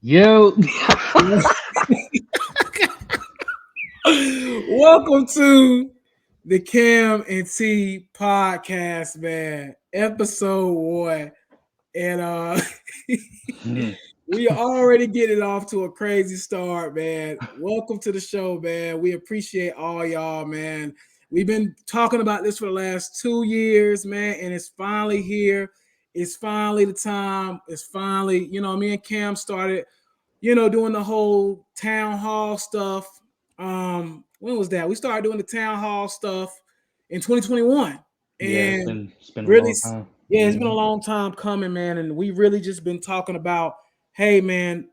Yo, Welcome to the Cam and T podcast, man. Episode 1. And we already getting off to a crazy start, man. Welcome to the show, man. We appreciate all y'all, man. We've been talking about this for the last 2 years, man, and it's finally here. It's finally the time. It's finally, me and Cam started doing the whole town hall stuff. When was that? We started doing the town hall stuff in 2021. yeah, it's And been it's been a really, long time. yeah, it's been a long time coming, man. And we really just been talking about, hey man,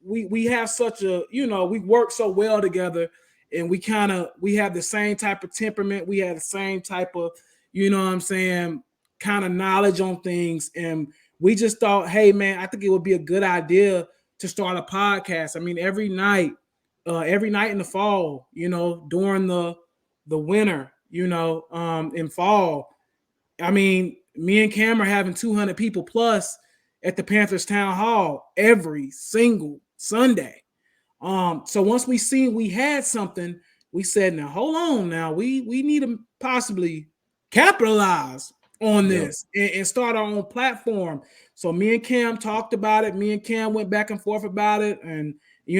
we have such a, we work so well together and we have the same type of temperament. We have the same type of, what I'm saying, kind of knowledge on things. And we just thought, hey man, I think it would be a good idea to start a podcast. I mean, every night in the fall, during the winter, in fall. I mean, me and Cam are having 200 people plus at the Panthers Town Hall every single Sunday. So once we seen we had something, we said, now hold on, now we need to possibly capitalize on Yep. this and start our own platform. So me and Cam talked about it. Me and Cam went back and forth about it, and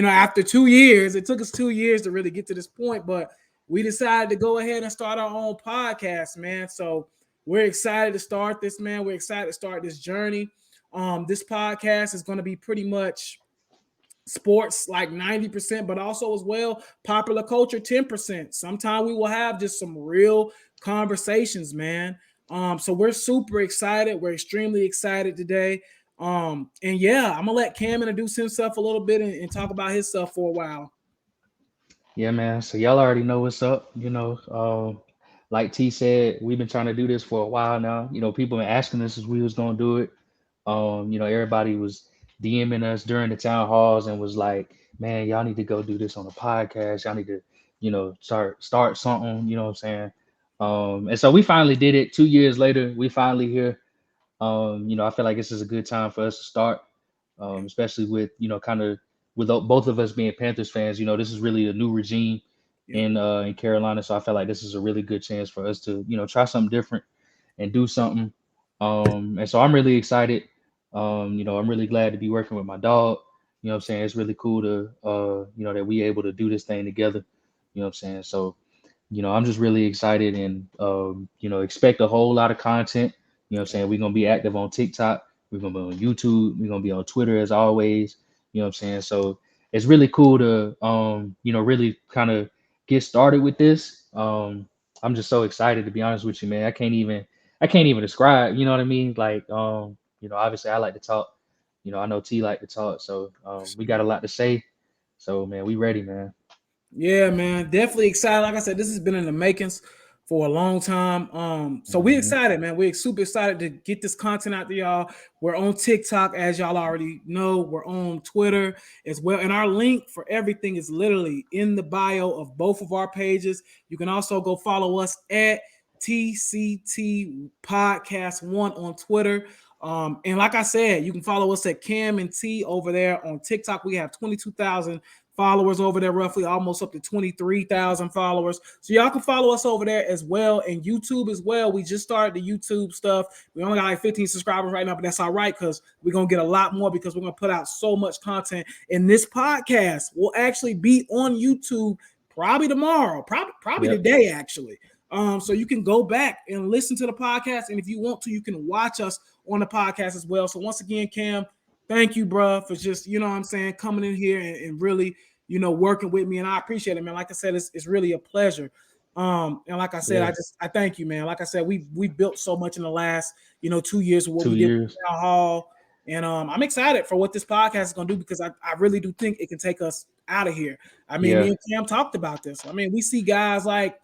after 2 years, it took us 2 years to really get to this point, but we decided to go ahead and start our own podcast, man. So we're excited to start this, man. We're excited to start this journey. This podcast is going to be pretty much sports like 90%, but also as well popular culture 10%. Sometime we will have just some real conversations, man. So we're super excited. We're extremely excited today. And yeah, I'm gonna let Cam introduce himself a little bit and talk about himself for a while. Yeah, man. So y'all already know what's up. Like T said, we've been trying to do this for a while now. People been asking us if we was gonna do it. Everybody was DMing us during the town halls and was like, "Man, y'all need to go do this on a podcast. Y'all need to, start something." You know what I'm saying? And so we finally did it. 2 years later, we finally here. I feel like this is a good time for us to start, especially with kind of with both of us being Panthers fans. This is really a new regime Yeah. in Carolina, so I feel like this is a really good chance for us to try something different and do something. And so I'm really excited. I'm really glad to be working with my dog. What I'm saying? It's really cool to that we able to do this thing together. What I'm saying? So I'm just really excited and, expect a whole lot of content. What I'm saying? We're going to be active on TikTok. We're going to be on YouTube. We're going to be on Twitter as always. What I'm saying? So it's really cool to, really kind of get started with this. I'm just so excited to be honest with you, man. I can't even describe, you know what I mean? Like, obviously I like to talk, I know T like to talk. So we got a lot to say. So man, we ready, man. Yeah, man, definitely excited. Like I said, this has been in the makings for a long time. So we Hmm. excited, man. We're super excited to get this content out to y'all. We're on TikTok, as y'all already know. We're on Twitter as well, and our link for everything is literally in the bio of both of our pages. You can also go follow us at TCT Podcast One on Twitter. And like I said, you can follow us at Cam and T over there on TikTok. We have 22,000 followers over there, roughly almost up to 23,000 followers. So y'all can follow us over there as well, and YouTube as well. We just started the YouTube stuff. We only got like 15 subscribers right now, but that's all right because we're gonna get a lot more because we're gonna put out so much content. And this podcast will actually be on YouTube probably tomorrow, probably Yep. today actually. So you can go back and listen to the podcast, and if you want to, you can watch us on the podcast as well. So once again, Cam, thank you, bro, for just, what I'm saying, coming in here and really, working with me. And I appreciate it, man. Like I said, it's really a pleasure. And like I said, Yeah. I thank you, man. Like I said, we built so much in the last, 2 years of what two we did years. with Town Hall. And I'm excited for what this podcast is gonna do because I really do think it can take us out of here. I mean, me Yeah. and Cam talked about this. I mean, we see guys like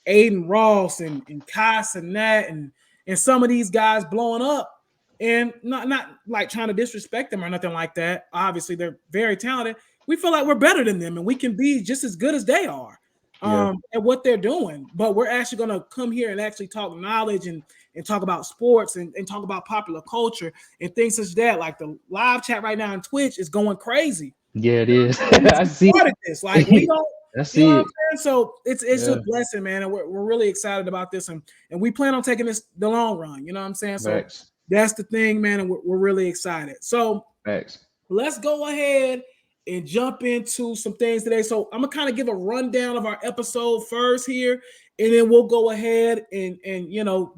Aiden Ross and Kai Sinet and some of these guys blowing up and not like trying to disrespect them or nothing like that. Obviously, they're very talented. We feel like we're better than them and we can be just as good as they are. Yeah. and what they're doing. But we're actually going to come here and actually talk knowledge and talk about sports and talk about popular culture and things such as that. Like the live chat right now on Twitch is going crazy. Yeah, it is. We I see started this. Like we it. don't, I you know see what it. I'm saying? So it's a Yeah. blessing, man. And we're really excited about this. And we plan on taking this the long run. You know what I'm saying? So Facts. that's the thing, man. And we're really excited. So Facts. let's go ahead and jump into some things today. So I'm gonna kind of give a rundown of our episode first here, and then we'll go ahead and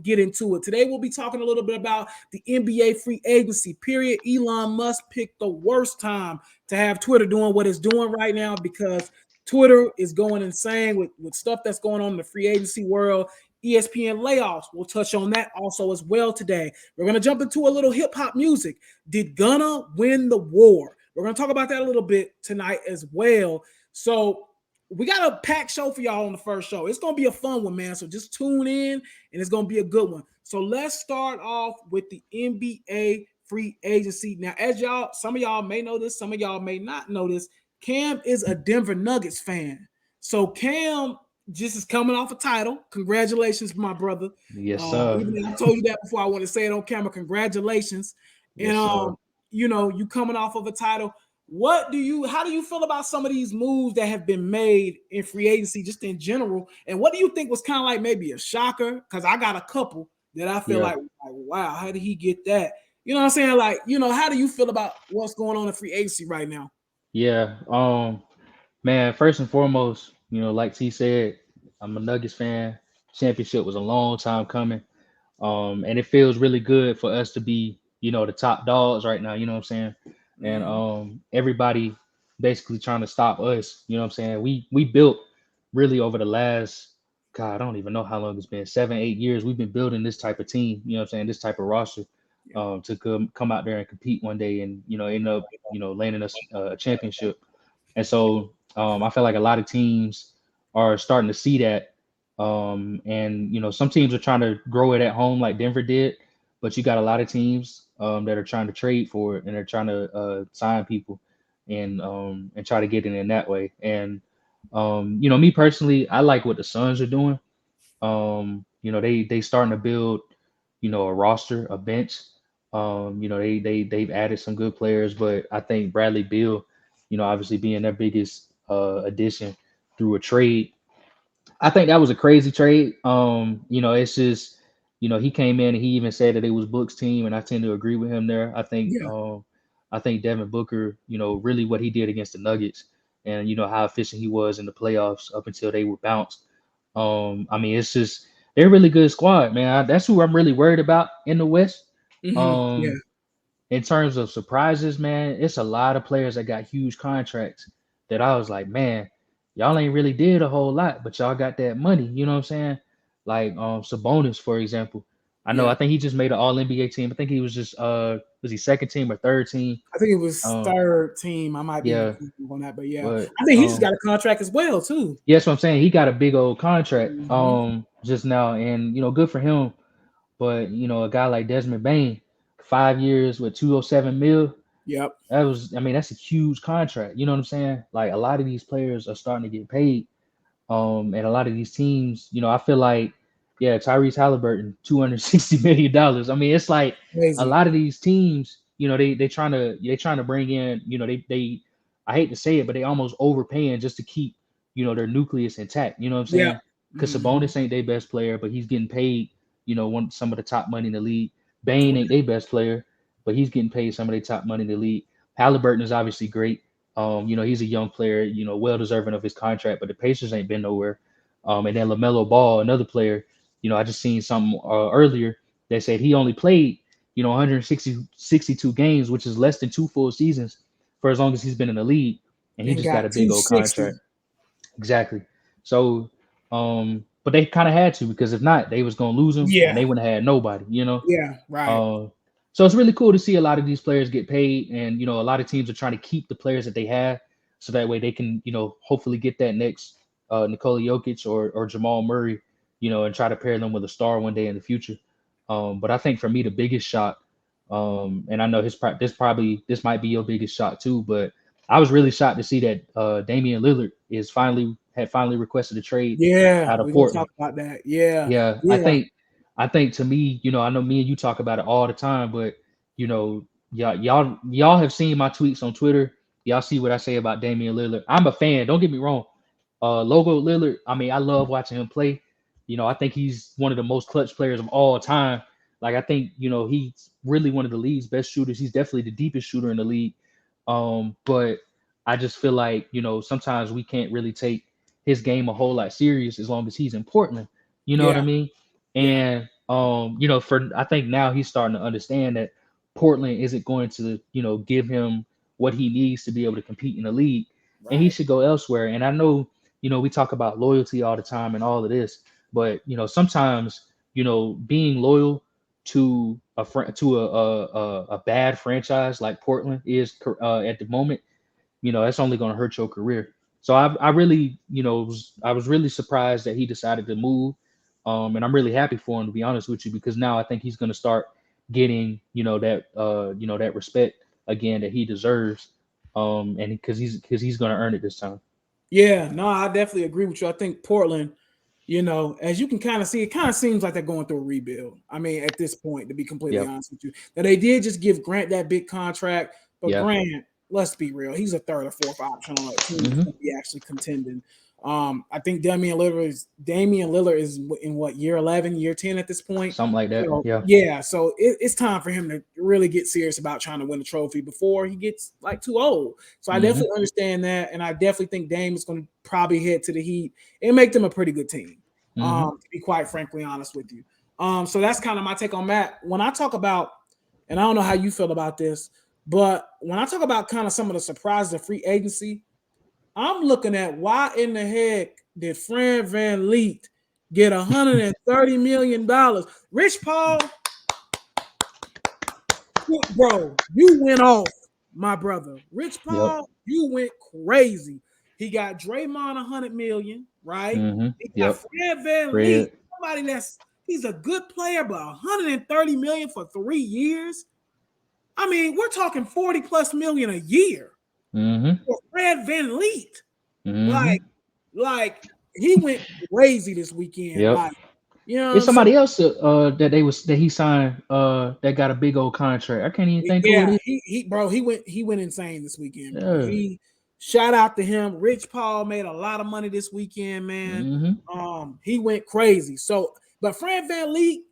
get into it. Today we'll be talking a little bit about the NBA free agency period. Elon Musk picked the worst time to have Twitter doing what it's doing right now because Twitter is going insane with stuff that's going on in the free agency world. ESPN layoffs. We'll touch on that also as well today. We're going to jump into a little hip hop music. Did Gunna win the war? We're going to talk about that a little bit tonight as well. So we got a packed show for y'all on the first show. It's going to be a fun one, man. So just tune in and it's going to be a good one. So let's start off with the NBA free agency. Now, as y'all, some of y'all may know this, some of y'all may not know this. Cam is a Denver Nuggets fan. So Cam just is coming off a title. Congratulations, my brother. Yes, sir. Even though I told you that before, I want to say it on camera. Congratulations. And Yes, sir. you coming off of a title. How do you feel about some of these moves that have been made in free agency, just in general? And what do you think was kind of like maybe a shocker? Because I got a couple that I feel Yeah. like, wow, how did he get that? You know what I'm saying? Like, how do you feel about what's going on in free agency right now? Yeah. Man, first and foremost, like T said, I'm a Nuggets fan. Championship was a long time coming. And it feels really good for us to be, the top dogs right now, you know what I'm saying? And Mhm. everybody basically trying to stop us, you know what I'm saying? We built really over the last, God, I don't even know how long it's been, 7, 8 years. We've been building this type of team, you know what I'm saying, this type of roster, Yeah. to come out there and compete one day and, end up, landing us a championship. And so I feel like a lot of teams are starting to see that. And some teams are trying to grow it at home like Denver did, but you got a lot of teams that are trying to trade for it and they're trying to sign people and try to get it in that way. And me personally, I like what the Suns are doing. They starting to build, a roster, a bench. They've added some good players, but I think Bradley Beal, obviously being their biggest addition through a trade, I think that was a crazy trade. It's just, he came in and he even said that it was Book's team, and I tend to agree with him there. Yeah. I think Devin Booker, really what he did against the Nuggets, and how efficient he was in the playoffs up until they were bounced. I mean, it's just they're a really good squad, man. That's who I'm really worried about in the West. Yeah. Um, in terms of surprises, man, it's a lot of players that got huge contracts that I was like, man, y'all ain't really did a whole lot, but y'all got that money. You know what I'm saying? Like Sabonis, for example. I Yeah. think he just made an all NBA team. I think he was just was he second team or third team? I think it was Um third team. I might be yeah, on that, but yeah, but I think he just got a contract as well too. yeah, that's what I'm saying. He got a big old contract Mhm. just now, and good for him. But a guy like Desmond Bain, 5 years with 207 mil. Yep. That was, I mean, that's a huge contract. You know what I'm saying? Like a lot of these players are starting to get paid. And a lot of these teams, I feel like, yeah, Tyrese Halliburton, $260 million. I mean, it's like a Crazy. lot of these teams, they trying to bring in, I hate to say it, but they almost overpaying just to keep, their nucleus intact. You know what I'm Yep. saying? Because Mhm. Sabonis ain't their best player, but he's getting paid, some of the top money in the league. Bain ain't their best player, but he's getting paid some of the top money in the league. Halliburton is obviously great. He's a young player, well deserving of his contract, but the Pacers ain't been nowhere. And then LaMelo Ball, another player, I just seen something earlier that said he only played, 162 games, which is less than 2 full seasons for as long as he's been in the league, and he And just got got a big old 260. contract. Exactly. So, but they kind of had to because if not, they was gonna lose him, and Yeah. they wouldn't have had nobody. Yeah. Right. Uh, so it's really cool to see a lot of these players get paid, and a lot of teams are trying to keep the players that they have, so that way they can hopefully get that next Nikola Jokic or Jamal Murray, and try to pair them with a star one day in the future. But I think for me the biggest shot, and I know this might be your biggest shot too, but I was really shocked to see that Damian Lillard had finally requested a trade Yeah, out of we're gonna Portland. talk about that. Yeah, Yeah, yeah, I think to me, you know, I know me and you talk about it all the time, but you know, y'all have seen my tweets on Twitter. Y'all see what I say about Damian Lillard. I'm a fan. Don't get me wrong. Logo Lillard. I mean, I love watching him play. You know, I think he's one of the most clutch players of all time. Like, I think he's really one of the league's best shooters. He's definitely the deepest shooter in the league. But I just feel like sometimes we can't really take his game a whole lot serious as long as he's in Portland. You know what I yeah, mean? yeah. And for I think now he's starting to understand that Portland isn't going to give him what he needs to be able to compete in the league, and he Right. should go elsewhere. And I know we talk about loyalty all the time and all of this, but sometimes being loyal to a bad franchise like Portland is at the moment, that's only going to hurt your career. So I really, I was really surprised that he decided to move. And I'm really happy for him, to be honest with you, because now I think he's going to start getting, that respect again that he deserves. And because he's going to earn it this time. Yeah, no, I definitely agree with you. I think Portland, as you can kind of see, it kind of seems like they're going through a rebuild. I mean, at this point, to be completely Yep. honest with you, that they did just give Grant that big contract, but Yeah. Grant, let's be real, he's a third or fourth option on a team that's Hmm. going to be actually contending. I think Damian Lillard is in what, year 11, year 10 at this point. Something like that. So Yeah. yeah, so it's time for him to really get serious about trying to win a trophy before he gets like too old. So I Hmm. definitely understand that, and I definitely think Dame is going to probably head to the Heat and make them a pretty good team. Hmm. To be quite frankly honest with you. So that's kind of my take on that. When I talk about, and I don't know how you feel about this, but when I talk about kind of some of the surprises of free agency, I'm looking at why in the heck did Fran Van Leet get $130 million? Rich Paul, bro, you went off, my brother. Rich Yep. Paul, you went crazy. He got Draymond 100 million, right? Hmm. He got Yep. Fred Van Leet, Fred. somebody he's a good player, but 130 million for 3 years. I mean, we're talking 40 plus million a year Hmm. for Fred Van Leet. Hmm. Like, like he went crazy this weekend. Yep. Like, you know what It's I'm saying? somebody else that he signed that got a big old contract. I can't even think who it Yeah, is. he went insane this weekend, bro. Yeah. He shout out to him. Rich Paul made a lot of money this weekend, man. Hmm. He went crazy. So, but Fran Van Leek,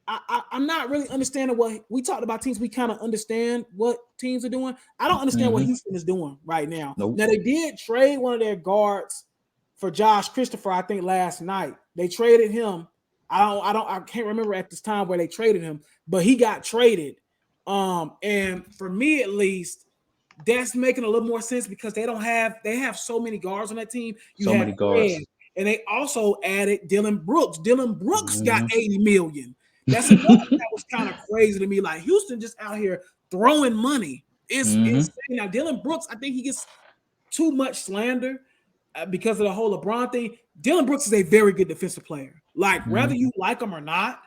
I'm not really understanding what we talked about. Teams we kind of understand what teams are doing. I don't understand what Hmm. Houston is doing right now. Nope. Now they did trade one of their guards for Josh Christopher, I think last night. They traded him. I can't remember at this time where they traded him, but he got traded. And for me at least, that's making a little more sense because they have so many guards on that team. You So have many Fred, guards. and they also added Dylan Brooks. Dylan Brooks got Hmm. 80 million. That's another that was kind of crazy to me. Like Houston just out here throwing money. It's Hmm. insane. Now Dylan Brooks, I think he gets too much slander because of the whole LeBron thing. Dylan Brooks is a very good defensive player. Like whether Hmm. you like him or not,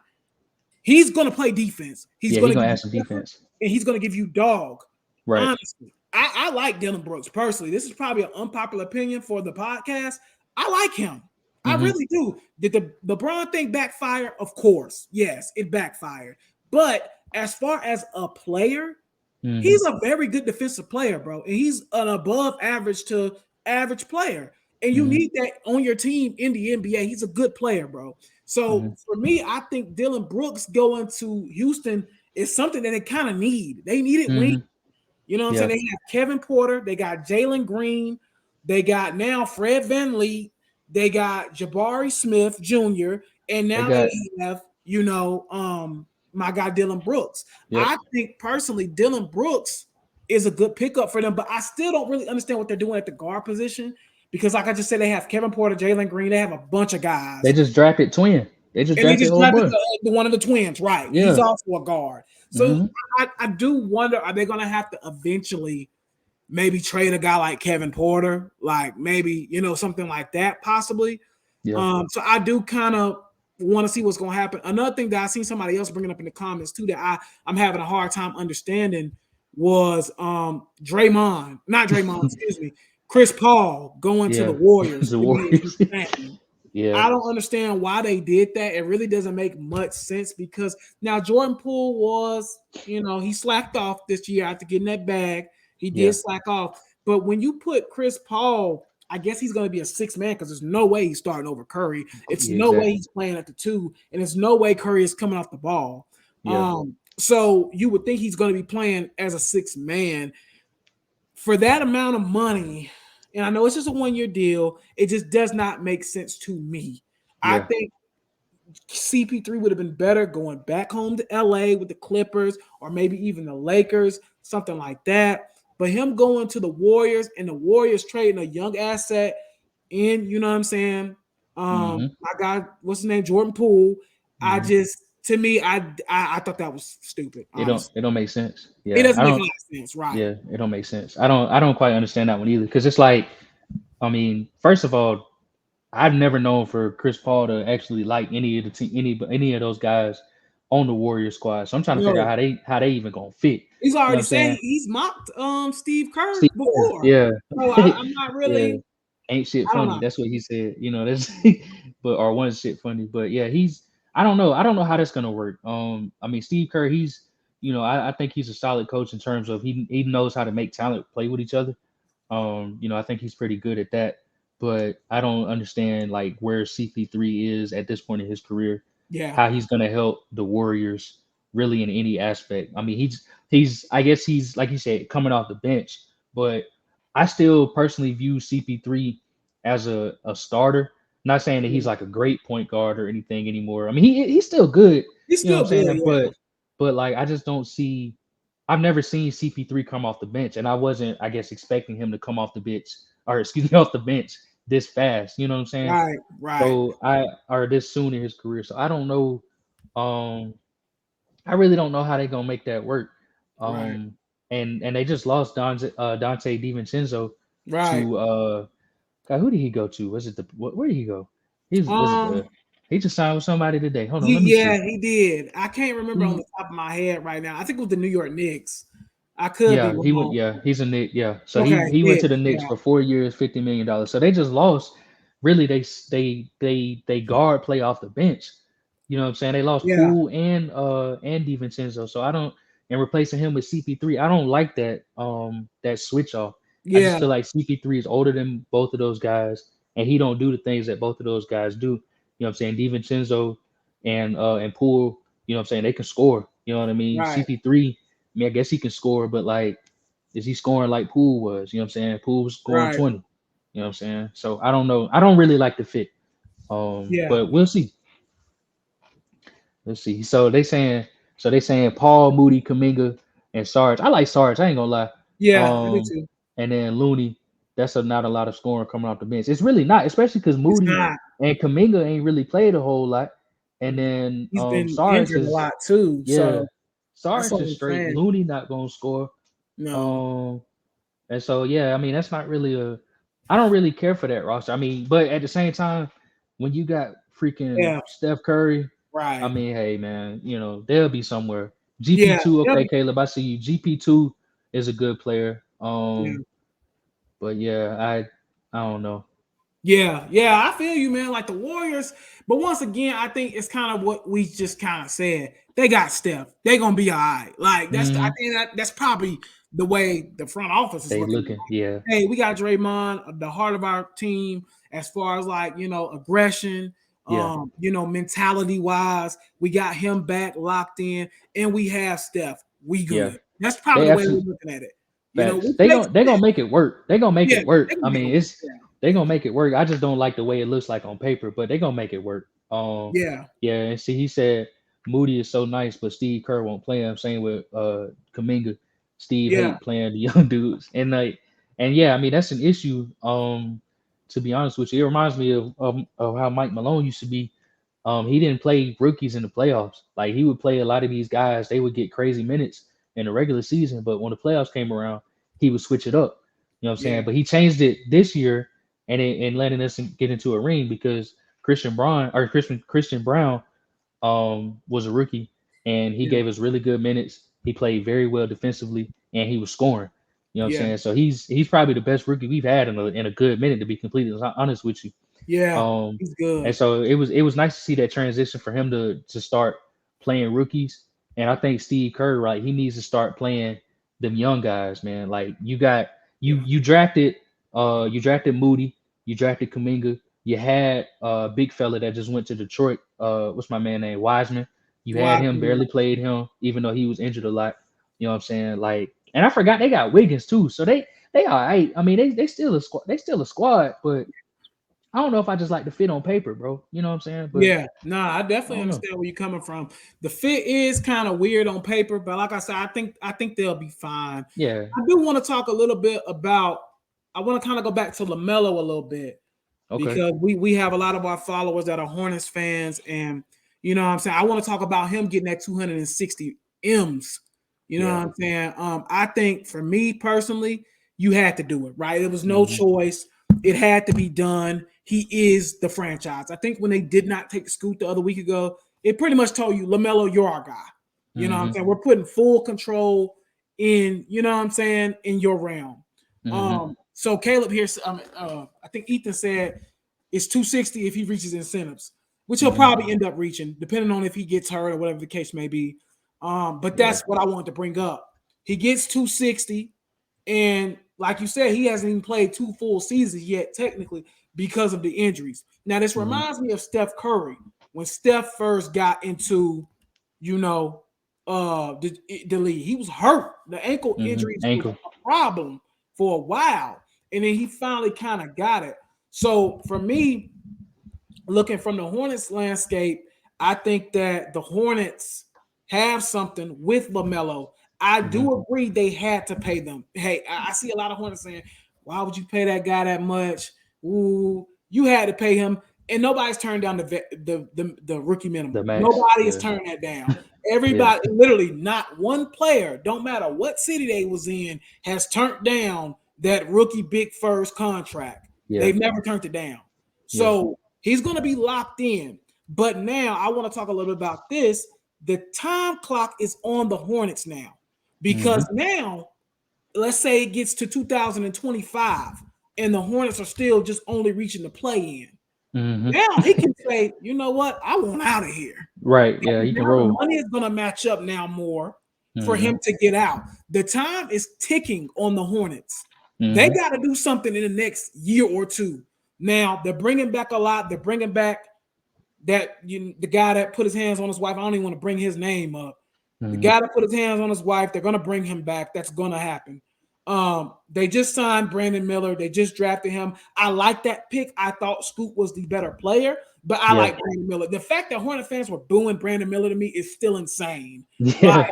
he's going to play defense. He's Yeah, going he to gonna give add you some effort, defense. and he's going to give you dog. Right. Honestly, I like Dylan Brooks personally. This is probably an unpopular opinion for the podcast. I like him. I Hmm. really do. Did the LeBron thing backfire? Of course. Yes, it backfired. But as far as a player, Hmm. he's a very good defensive player, bro. And he's an above average to average player. And you Hmm. need that on your team in the NBA. He's a good player, bro. So Hmm. for me, I think Dylan Brooks going to Houston is something that they kind of need. They need it wing. Hmm. You know what I'm saying? Yeah. They have Kevin Porter, they got Jalen Green, they got now Fred Van Lee, they got Jabari Smith Jr., and They now they got. have, my guy Dylan Brooks. Yep. I think personally, Dylan Brooks is a good pickup for them, but I still don't really understand what they're doing at the guard position because, like I just said, they have Kevin Porter, Jalen Green, they have a bunch of They guys. just drafted twin. They just And they drafted just old drafted boy. one of the twins, right? He's Yeah. also a guard. So Hmm. I do wonder, are they going to have to eventually maybe trade a guy like Kevin Porter, like maybe, something like that, possibly. Yeah. So I do kind of want to see what's going to happen. Another thing that I seen somebody else bringing up in the comments too that I'm having a hard time understanding. was Draymond, not Draymond, excuse me, Chris Paul going to the Yeah, Warriors the to be Warriors. insane. Yeah, I don't understand why they did that. It really doesn't make much sense because now Jordan Poole was, he slacked off this year after getting that bag. He did yeah, slack off. But when you put Chris Paul, I guess he's going to be a six man because there's no way he's starting over Curry. It's yeah, no way exactly. he's playing at the two, and there's no way Curry is coming off the ball. Yeah, So you would think he's going to be playing as a six man for that amount of money, and I know it's just a 1 year deal, it just does not make sense to me. I yeah, think CP3 would have been better going back home to LA with the Clippers or maybe even the Lakers, something like that. But him going to the Warriors and the Warriors trading a young asset in, you know what I'm saying? hmm My guy, what's his name? Jordan Poole. I hmm just, to me, I thought that was stupid, honestly. it don't make sense. It Yeah, doesn't I make a don't. lot of sense, right? Yeah, it don't make sense. I don't quite understand that one either. Because it's like, I mean, first of all, I've never known for Chris Paul to actually like any of the team, any of those guys on the Warrior squad. So I'm trying to figure out No. how they even gonna fit. He's You know what already I'm said saying? he's mocked Steve Kerr Steve Kerr, before. yeah, So I'm not yeah, really, ain't shit I don't funny. know. That's what he said. You know, that's but or one shit funny. But yeah, he's I don't know. I don't know how that's gonna work. I mean, Steve Kerr, he's I think he's a solid coach in terms of he knows how to make talent play with each other. I think he's pretty good at that. But I don't understand like where CP3 is at this point in his career, Yeah. how he's gonna help the Warriors really in any aspect. I mean, he's I guess he's like you said coming off the bench, but I still personally view CP3 as a starter. Not saying that he's Yeah. like a great point guard or anything anymore. I mean, he's still good, He's you know what still I'm good, saying? yeah. But like I just don't see I've never seen CP3 come off the bench, and I wasn't, I guess, expecting him to come off the bench, or excuse me, off the bench this fast. You know what I'm saying? Right, right, So or this soon in his career. So I don't know. Um, I really don't know how they gonna make that work. right, Um, and they just lost Dante DiVincenzo right. to God, who did he go to? Was it where did he go? Was it Um, the he just signed with somebody today. Hold on, let me see. he did. I can't remember on Who the top of my head right now. I think it was the New York Knicks. I could be Yeah, he went. wrong. Yeah, he's a Knick. Yeah, so Okay, he went to the Knicks. Knicks Yeah, for 4 years, $50 million. So they just lost. Really, they guard play off the bench. You know what I'm saying? They lost yeah, Poole and DiVincenzo. So I don't and replacing him with CP3. I don't like that switch off. I just yeah, feel like CP3 is older than both of those guys, and he don't do the things that both of those guys do. You know what I'm saying? DiVincenzo and Poole. You know what I'm saying? They can score. You know what I mean? right, CP3. I mean, I guess he can score, but like, is he scoring like Poole was? You know what I'm saying? Poole was scoring right. 20. You know what I'm saying? So I don't know. I don't really like the fit. Yeah, But we'll see. Let's see. So they saying Paul, Moody, Kaminga, and Sarge. I like Sarge. I ain't gonna lie. yeah. I do Um, too. and then Looney. Not a lot of scoring coming off the bench. It's really not, especially because It's Moody not. and Kaminga ain't really played a whole lot. And then He's been Sarge injured a is lot too, yeah, so that's Sarge what is I'm straight. saying. Looney not gonna score. No. Um, and so yeah, I mean that's not really a I don't really care for that roster. I mean, but at the same time, when you got freaking Yeah, Steph Curry, I right. mean, hey man, they'll be somewhere. Yeah, GP2, yeah, okay, Caleb, I see you. GP2 is a good player. yeah. But yeah, I don't know. Yeah, yeah, I feel you, man. Like the Warriors, but once again, I think it's kind of what we just kind of said. They got Steph. They gonna be all right. Like I Hmm. think that's probably the way the front office is They looking. looking, yeah, Hey, we got Draymond, the heart of our team, as far as like aggression, yeah, mentality wise. We got him back locked in, and we have Steph. We yeah. good. That's probably They the way we're absolutely looking at it. facts. Which makes They gonna sense. make it work. They gonna make Yeah, it work. they're I gonna make it mean, work. they gonna make it work. I just don't like the way it looks like on paper, but they gonna make it work. Yeah, Yeah, and see, he said Moody is so nice, but Steve Kerr won't play him. Same with Kaminga. Steve yeah, hate playing the young dudes, and yeah, I mean that's an issue. To be honest with you, it reminds me of how Mike Malone used to be. He didn't play rookies in the playoffs. Like he would play a lot of these guys. They would get crazy minutes in the regular season, but when the playoffs came around, he would switch it up. You know what I'm yeah, saying? But he changed it this year and letting us get into a ring because Christian Brown was a rookie and he yeah, gave us really good minutes. He played very well defensively and he was scoring. You know what I'm Yeah. saying? So he's probably the best rookie we've had in a good minute, to be completely honest with you. Yeah. Um, He's and good. so it was nice to see that transition for him to start playing rookies. And I think Steve Kerr, right, he needs to start playing them young guys, man. Like you got Yeah. you drafted Moody, you drafted Kaminga, you had big fella that just went to Detroit. What's my man name? Wiseman. You had him, Watson. barely played him, even though he was injured a lot. You know what I'm saying? Like, and I forgot they got Wiggins too. So they all right. I mean, they still a squad. They still a squad, but I don't know if I just like the fit on paper, bro. You know what I'm saying? But Yeah, no, I I definitely don't know. understand where you're coming from. The fit is kind of weird on paper, but like I said, I think they'll be fine. Yeah. I do want to talk a little bit about. I want to kind of go back to LaMelo a little bit Okay. because we have a lot of our followers that are Hornets fans, and you know what I'm saying. I want to talk about him getting that 260 M's. You know what Yeah. I'm saying. I think for me personally, you had to do it right. It was no Hmm. choice. It had to be done. He is the franchise. I think when they did not take Scoot the other week ago, it pretty much told you, LaMelo, you're our guy. You know what I'm Hmm. saying? We're putting full control in, you know what I'm saying, in your realm. Hmm. So Caleb here, I think Ethan said it's 260 if he reaches incentives, which he'll Hmm. probably end up reaching, depending on if he gets hurt or whatever the case may be. But Yeah. that's what I wanted to bring up. He gets 260, and like you said, he hasn't even played 2 full seasons yet, technically, because of the injuries. Now, this Hmm. reminds me of Steph Curry when Steph first got into, you know, the league. He was hurt. The ankle injuries was Ankle. a problem for a while, and then he finally kind of got it. So for me, looking from the Hornets landscape, I think that the Hornets have something with LaMelo. I Hmm. do agree they had to pay them. Hey, I see a lot of Hornets saying, "Why would you pay that guy that much?" Ooh, you had to pay him, and nobody's turned down the rookie The minimum. max. Nobody has Yeah. turned that down. Yeah. Everybody, literally, not one player, don't matter what city they was in, has turned down that rookie big first contract. Yeah. They've never turned it down. Yeah. So he's going to be locked in. But now I want to talk a little bit about this. The time clock is on the Hornets now Hmm. because now, let's say it gets to 2025 and the Hornets are still just only reaching the play in. Hmm. Now he can say, you know what? I want out of here. Right. Yeah. He can Now the roll. money is going to match up now more for Hmm. him to get out. The time is ticking on the Hornets. They Hmm. got to do something in the next year or two. Now they're bringing back a lot. They're bringing back the guy that put his hands on his wife. I don't even want to bring his name up. The Hmm. guy that put his hands on his wife. They're going to bring him back. That's going to happen. They just signed Brandon Miller. They just drafted him. I like that pick. I thought Scoot was the better player, but I Yeah. like Brandon Miller. The fact that Hornet fans were booing Brandon Miller to me is still insane. Like, Yeah.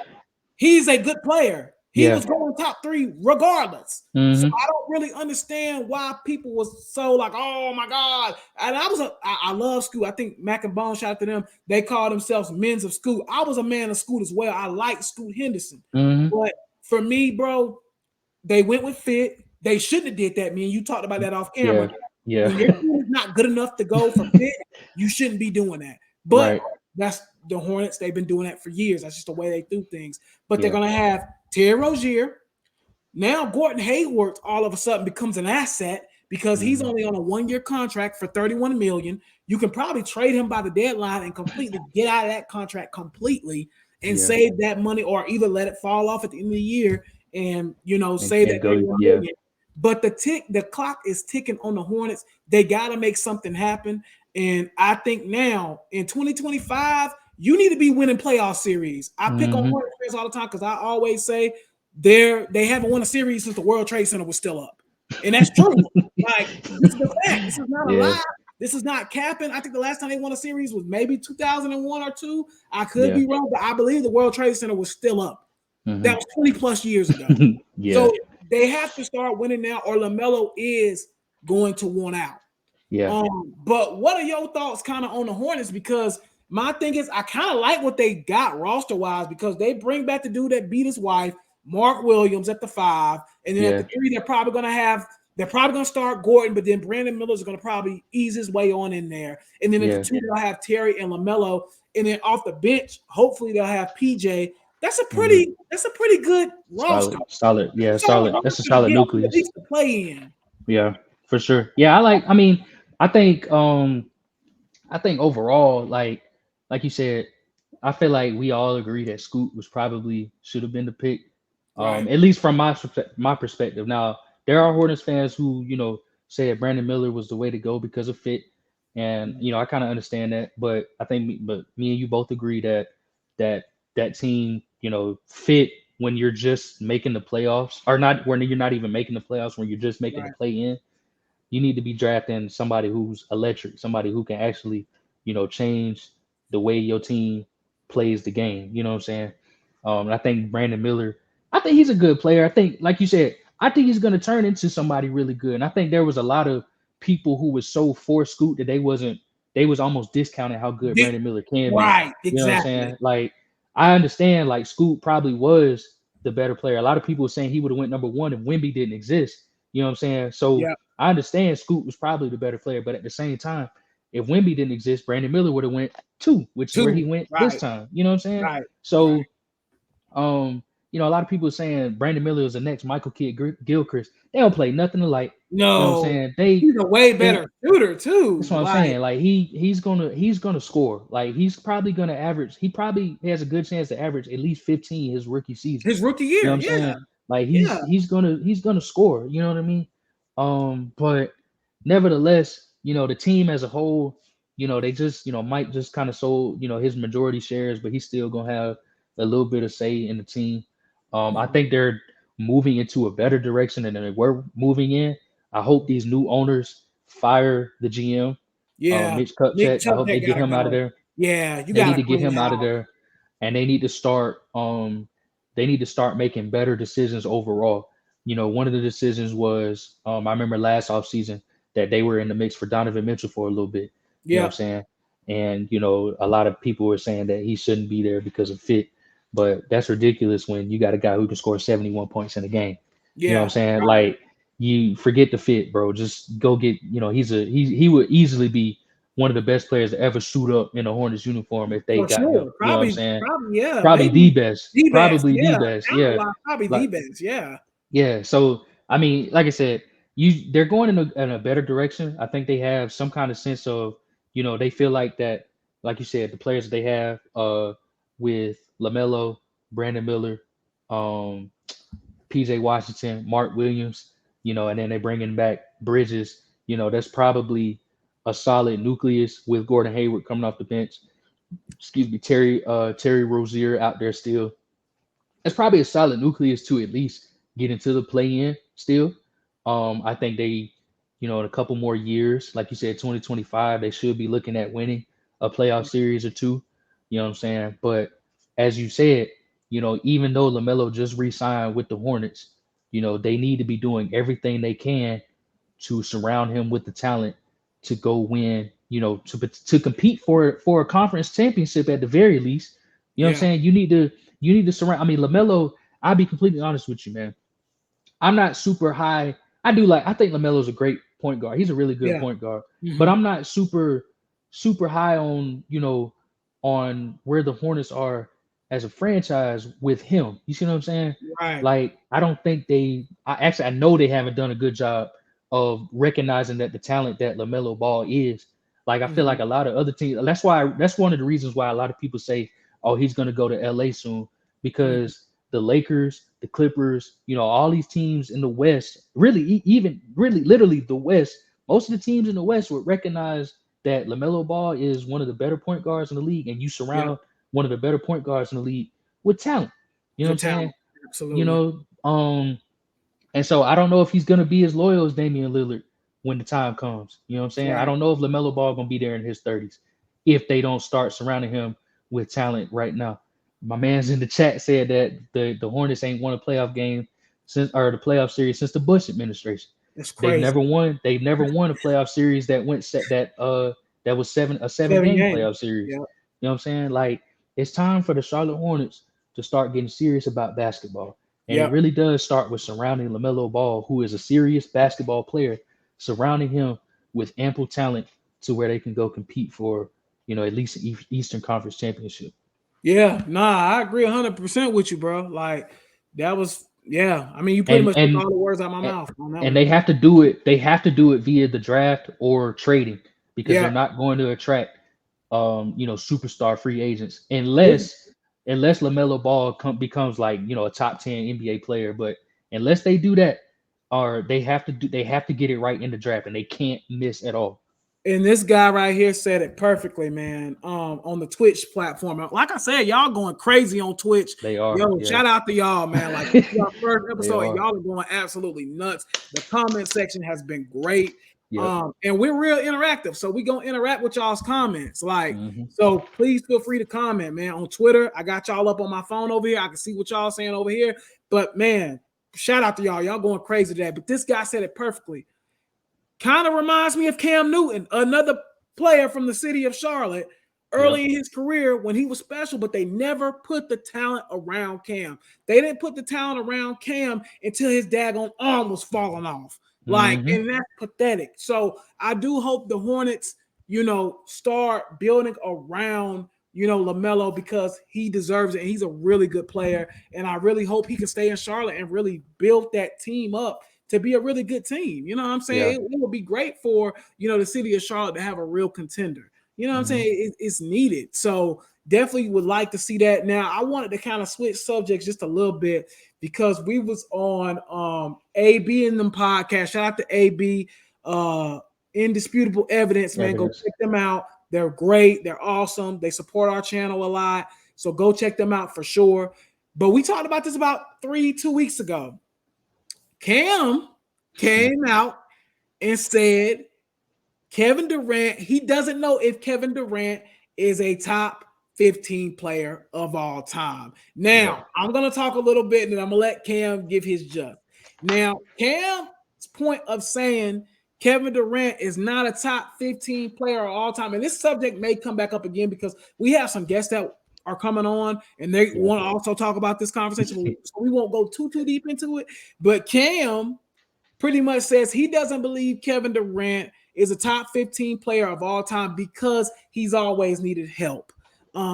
he's a good player. He Yeah. was going top 3 regardless. So Hmm. I don't really understand why people was so like, oh my God. And I love Scoot. I think Mac and Bone, shout out to them. They call themselves men's of Scoot. I was a man of Scoot as well. I like Scoot Henderson. Hmm. But for me, bro, they went with fit. They shouldn't have did that. Me and you talked about that off Yeah. camera. Yeah. When your team is not good enough to go for fit, you shouldn't be doing that. But Right. that's the Hornets. They've been doing that for years. That's just the way they do things. But they're Yeah. going to have Terry Rozier. Now Gordon Hayward all of a sudden becomes an asset because he's Hmm. only on a 1-year contract for $31 million. You can probably trade him by the deadline and completely get out of that contract completely and Yeah. save that money, or either let it fall off at the end of the year and save And that go. 31 Yeah. million. But the clock is ticking on the Hornets. They got to make something happen. And I think now in 2025, you need to be winning playoff series. I pick on Hmm. Hornets fans all the time because I always say they haven't won a series since the World Trade Center was still up. And that's true. Like, this is the fact. This is not a Yeah. lie. This is not capping. I think the last time they won a series was maybe 2001 or 2. I could Yeah. be wrong, but I believe the World Trade Center was still up. Hmm. That was 20 plus years ago. Yeah. So they have to start winning now, or LaMelo is going to want out. Yeah. But what are your thoughts kind of on the Hornets? Because my thing is, I kind of like what they got roster wise because they bring back the dude that beat his wife, Mark Williams, at the 5, and then at the Yeah. 3, they're probably gonna start Gordon, but then Brandon Miller's gonna probably ease his way on in there, and then at the Yeah. 2 they'll have Terry and LaMelo, and then off the bench, hopefully they'll have PJ. Hmm. that's a pretty good roster. Solid. Yeah, Solid solid. That's a roster to solid get at nucleus. least to play in. Yeah, for sure. Yeah, I mean, I think I think overall, like you said, I feel like we all agree that Scoot was probably should have been the pick. Right. At least from my perspective. Now, there are Hornets fans who, said Brandon Miller was the way to go because of fit. And, I kind of understand that, but but me and you both agree that that team, fit when you're just making the playoffs, or not when you're not even making the playoffs, when you're just making the Right. play in. You need to be drafting somebody who's electric, somebody who can actually, change the way your team plays the game. You know what I'm saying? And I think Brandon Miller, I think he's a good player. I think, like you said, I think he's going to turn into somebody really good. And I think there was a lot of people who was so for Scoot that they was almost discounting how good Di- Brandon Miller can be. right. You know what I'm Exactly. saying? Like, I understand like Scoot probably was the better player. A lot of people were saying he would have went number one if Wimby didn't exist. You know what I'm saying? So Yeah. I understand Scoot was probably the better player, but at the same time, if Wimby didn't exist, Brandon Miller would have went two, which is where he Two. went this Right. time. You know what I'm saying? Right. Right. So, a lot of people are saying Brandon Miller is the next Michael Kidd Gilchrist. They don't play nothing alike. You know what I'm No, saying? They he's a way they better shooter That's too. what I'm Like saying. Like he's gonna score. Like he's probably gonna average. He probably has a good chance to average at least 15 his rookie season. his rookie You know year. what I'm Yeah. saying? Like Yeah. he's gonna score. You know what I mean? But nevertheless, the team as a whole, they just might just kind of sold his majority shares, but he's still gonna have a little bit of say in the team. I Mhm. think they're moving into a better direction than they were moving in. I hope these new owners fire the GM, Yeah. Mitch Nick Kupchak. I hope they Chubb get gotta him out of go. there. Yeah, you They need gotta to get clean him out of house. there, and they need to start making better decisions overall. One of the decisions was I remember last offseason that they were in the mix for Donovan Mitchell for a little bit. You know what I'm Yep. saying? And a lot of people were saying that he shouldn't be there because of fit, but that's ridiculous when you got a guy who can score 71 points in a game. You know what I'm Yeah. saying? Right. Like you forget the fit, bro. Just go get. He would easily be one of the best players to ever suit up in a Hornets uniform if they For got him. sure. You know what I'm saying? Probably, yeah. Probably the Maybe best. the best. Probably the Yeah. best. Talent Yeah. wise, probably the Like best. Yeah. yeah. So I mean, like I said, they're going in a better direction. I think they have some kind of sense of, they feel like that, like you said, the players that they have with LaMelo, Brandon Miller, um, PJ Washington, Mark Williams, and then they bringing back Bridges. That's probably a solid nucleus with Gordon Hayward coming off the bench. Excuse me, Terry Rozier out there still. That's probably a solid nucleus to at least get into the play in still. I think they, in a couple more years, like you said, 2025, they should be looking at winning a playoff series or two. You know what I'm saying? But as you said, even though LaMelo just re-signed with the Hornets, they need to be doing everything they can to surround him with the talent to go win, to compete for a conference championship at the very least. You know what I'm Yeah. saying? You need to surround. I mean, Lamelo. I'll be completely honest with you, man. I'm not super high. I think LaMelo's a great point guard. He's a really good Yeah. point guard, but Hmm. I'm not super high on on where the Hornets are as a franchise with him. You see what I'm saying? Right. Like I don't think I know they haven't done a good job of recognizing that the talent that LaMelo Ball is. Like I feel like Hmm. a lot of other teams. That's one of the reasons why a lot of people say, "Oh, he's going to go to LA soon," Hmm. because the Lakers, the Clippers, all these teams in the West, really, even really, literally the West, most of the teams in the West would recognize that LaMelo Ball is one of the better point guards in the league, and you Yeah. surround one of the better point guards in the league with talent. You know what With I'm saying? talent. You Absolutely. know, and so I don't know if he's gonna be as loyal as Damian Lillard when the time comes. You know what I'm saying? I Right. don't know if LaMelo Ball gonna be there in his 30s if they don't start surrounding him with talent right now. My man's in the chat said that the Hornets ain't won a playoff game since or the playoff series since the Bush administration. That's They've crazy. never won. They've never won a playoff series that went set that was seven 7 game games. playoff series. Yeah. You know what I'm saying? Like it's time for the Charlotte Hornets to start getting serious about basketball. And it Yep. really does start with surrounding LaMelo Ball, who is a serious basketball player, surrounding him with ample talent to where they can go compete for, at least an Eastern Conference championship. Yeah, nah, I agree 100% with you, bro. Like that was, yeah. I mean, you pretty and much took and all the words out of my mouth on that and one. they have to do it. They have to do it via the draft or trading because they're Yeah, not going to attract superstar free agents yeah. unless LaMelo Ball becomes like a top 10 NBA player. But unless they do that, or they have to get it right in the draft, and they can't miss at all. And this guy right here said it perfectly, man. On the Twitch platform, like I said, y'all going crazy on Twitch. They are, Yo, yeah. shout out to y'all, man. Like this is our first They episode, and are, y'all are going absolutely nuts. The comment section has been great, yep. and we're real interactive. So we gonna interact with y'all's comments. Like, Hmm. so please feel free to comment, man. On Twitter, I got y'all up on my phone over here. I can see what y'all saying over here. But man, shout out to y'all. Y'all going crazy today. But this guy said it perfectly. Kind of reminds me of Cam Newton, another player from the city of Charlotte early Yep. in his career when he was special, but they never put the talent around Cam. They didn't put the talent around Cam until his daggone arm was falling off. Like, Hmm. and that's pathetic. So I do hope the Hornets, start building around, LaMelo because he deserves it. And he's a really good player. And I really hope he can stay in Charlotte and really build that team up to be a really good team. You know what I'm Yeah. saying? It would be great for, the city of Charlotte to have a real contender. You know what I'm Hmm. saying? It's needed. So definitely would like to see that. Now, I wanted to kind of switch subjects just a little bit because we was on AB in them podcast. Shout out to AB, Indisputable Evidence, man. Go Evidence. check them out. They're great. They're awesome. They support our channel a lot. So go check them out for sure. But we talked about this about 2 weeks ago. Cam came out and said Kevin Durant, he doesn't know if Kevin Durant is a top 15 player of all time. Yep. Now, I'm going to talk a little bit and then I'm going to let Cam give his just. Now, Cam's point of saying Kevin Durant is not a top 15 player of all time, and this subject may come back up again because we have some guests that are coming on and they Yeah. want to also talk about this conversation. So we won't go too deep into it. But Cam pretty much says he doesn't believe Kevin Durant is a top 15 player of all time because he's always needed help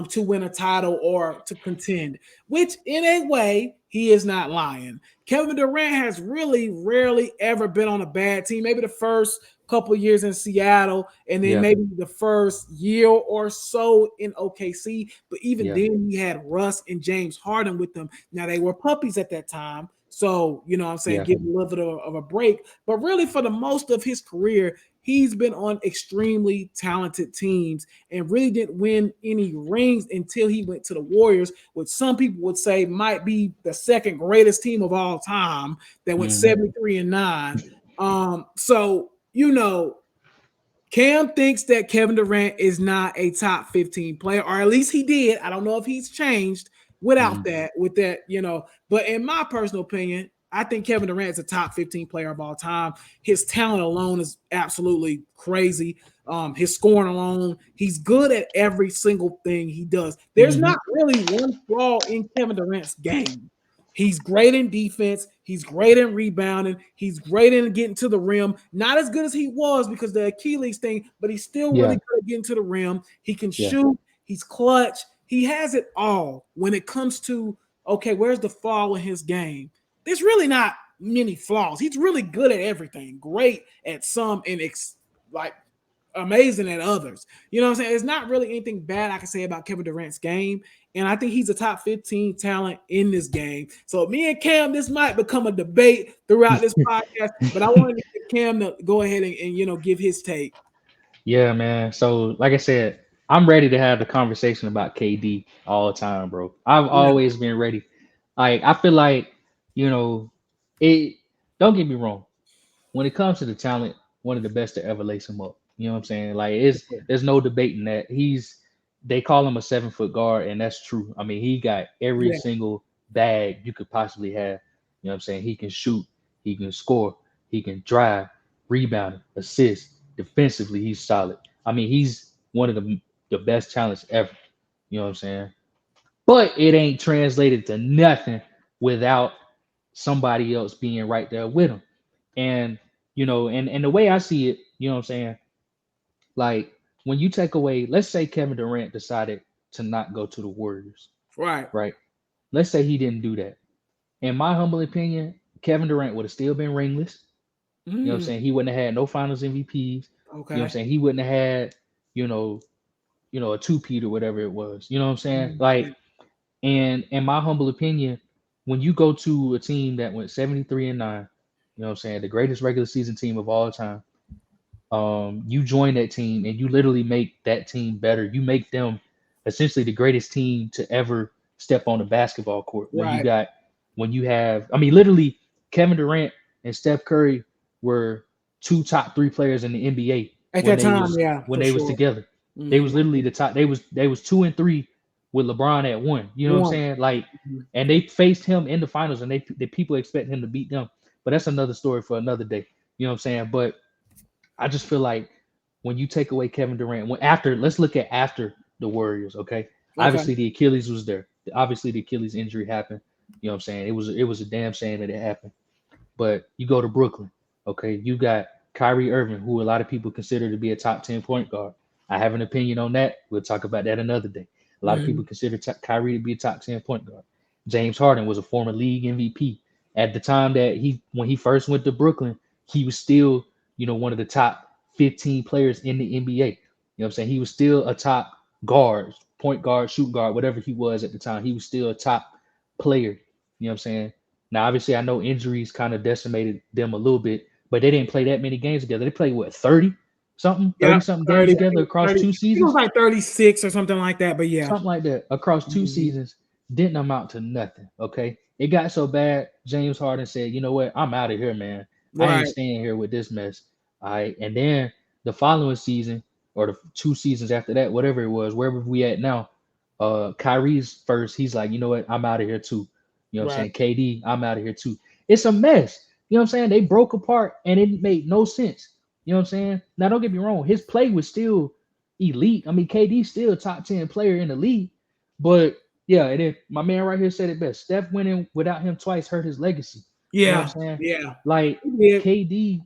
to win a title or to contend, which in a way, he is not lying. Kevin Durant has really rarely ever been on a bad team. Maybe the first couple of years in Seattle, and then Yeah. maybe the first year or so in OKC. But even Yeah. then, he had Russ and James Harden with them. Now, they were puppies at that time. So, you know what I'm saying, Yeah. give him a little bit of a break. But really, for the most of his career, he's been on extremely talented teams and really didn't win any rings until he went to the Warriors, which some people would say might be the second greatest team of all time that went Hmm. 73-9. So, Cam thinks that Kevin Durant is not a top 15 player, or at least he did. I don't know if he's changed Hmm. with that. But in my personal opinion, I think Kevin Durant is a top 15 player of all time. His talent alone is absolutely crazy. His scoring alone, he's good at every single thing he does. There's Hmm. not really one flaw in Kevin Durant's game. He's great in defense. He's great in rebounding. He's great in getting to the rim. Not as good as he was because the Achilles thing, but he's still really Yeah. good at getting to the rim. He can Yeah. shoot. He's clutch. He has it all when it comes to, okay, where's the flaw in his game? There's really not many flaws. He's really good at everything, great at some, and like amazing at others. You know what I'm saying? It's not really anything bad I can say about Kevin Durant's game. And I think he's a top 15 talent in this game. So me and Cam, this might become a debate throughout this podcast, but I wanted to get Cam to go ahead and give his take. Yeah, man. So, like I said, I'm ready to have the conversation about KD all the time, bro. I've Yeah, always been ready. Like, I feel like, you know, it. Don't get me wrong. When it comes to the talent, one of the best to ever lace him up. You know what I'm saying? Like, there's no debating that. They call him a 7 foot guard, and that's true. I mean, he got every yeah, single bag you could possibly have. You know what I'm saying? He can shoot, he can score, he can drive, rebound, assist. Defensively, he's solid. I mean, he's one of the best talents ever. You know what I'm saying? But it ain't translated to nothing without somebody else being right there with him. And and the way I see it, you know what I'm saying? Like when you take away, let's say Kevin Durant decided to not go to the Warriors, Right. right? Let's say he didn't do that. In my humble opinion, Kevin Durant would have still been ringless. You know what I'm Mm, saying? He wouldn't have had no finals MVPs. You know what I'm okay. saying? He wouldn't have had, you know, a two-peat or whatever it was. You know what I'm saying? Mm, yeah. Like, and in my humble opinion, when you go to a team that went 73-9, you know what I'm saying, the greatest regular season team of all time, you join that team and you literally make that team better. You make them essentially the greatest team to ever step on the basketball court. Right. When you have, I mean, literally, Kevin Durant and Steph Curry were two top three players in the NBA At when that they time, was yeah, when for they was sure. together. They Hmm. was literally the top. They was 2 and 3 with LeBron at one. You know what I'm One. saying? Like, Mhm. and they faced him in the finals, and the people expect him to beat them. But that's another story for another day. You know what I'm saying? But I just feel like when you take away Kevin Durant, when after let's look at after the Warriors, okay? Okay. Obviously the Achilles was there. Obviously the Achilles injury happened. You know what I'm saying? It was a damn shame that it happened. But you go to Brooklyn, okay? You got Kyrie Irving, who a lot of people consider to be a top 10 point guard. I have an opinion on that. We'll talk about that another day. A lot of people Mhm. consider Kyrie to be a top 10 point guard. James Harden was a former league MVP. At the time that when he first went to Brooklyn, he was still, one of the top 15 players in the NBA. You know what I'm saying? He was still a top guard, point guard, shoot guard, whatever he was at the time. He was still a top player. You know what I'm saying? Now, obviously, I know injuries kind of decimated them a little bit, but they didn't play that many games together. They played what, 30 Yep. something games 30. I together think across 30. I two think it was seasons, like 36 or something like that. But yeah. something like that across two Mhm. seasons didn't amount to nothing. Okay, it got so bad. James Harden said, "You know what? I'm out of here, man. I ain't Right. staying here with this mess." All right, and then the following season or the two seasons after that, whatever it was, wherever we at now, Kyrie's first. He's like, "You know what? I'm out of here too." You know what I'm Right. saying? KD, I'm out of here too. It's a mess. You know what I'm saying? They broke apart and it made no sense. You know what I'm saying? Now, don't get me wrong. His play was still elite. I mean, KD's still a top 10 player in the league. But yeah, and then my man right here said it best. Steph winning without him twice hurt his legacy. You know what Yeah. I'm saying? Yeah. Like He did. KD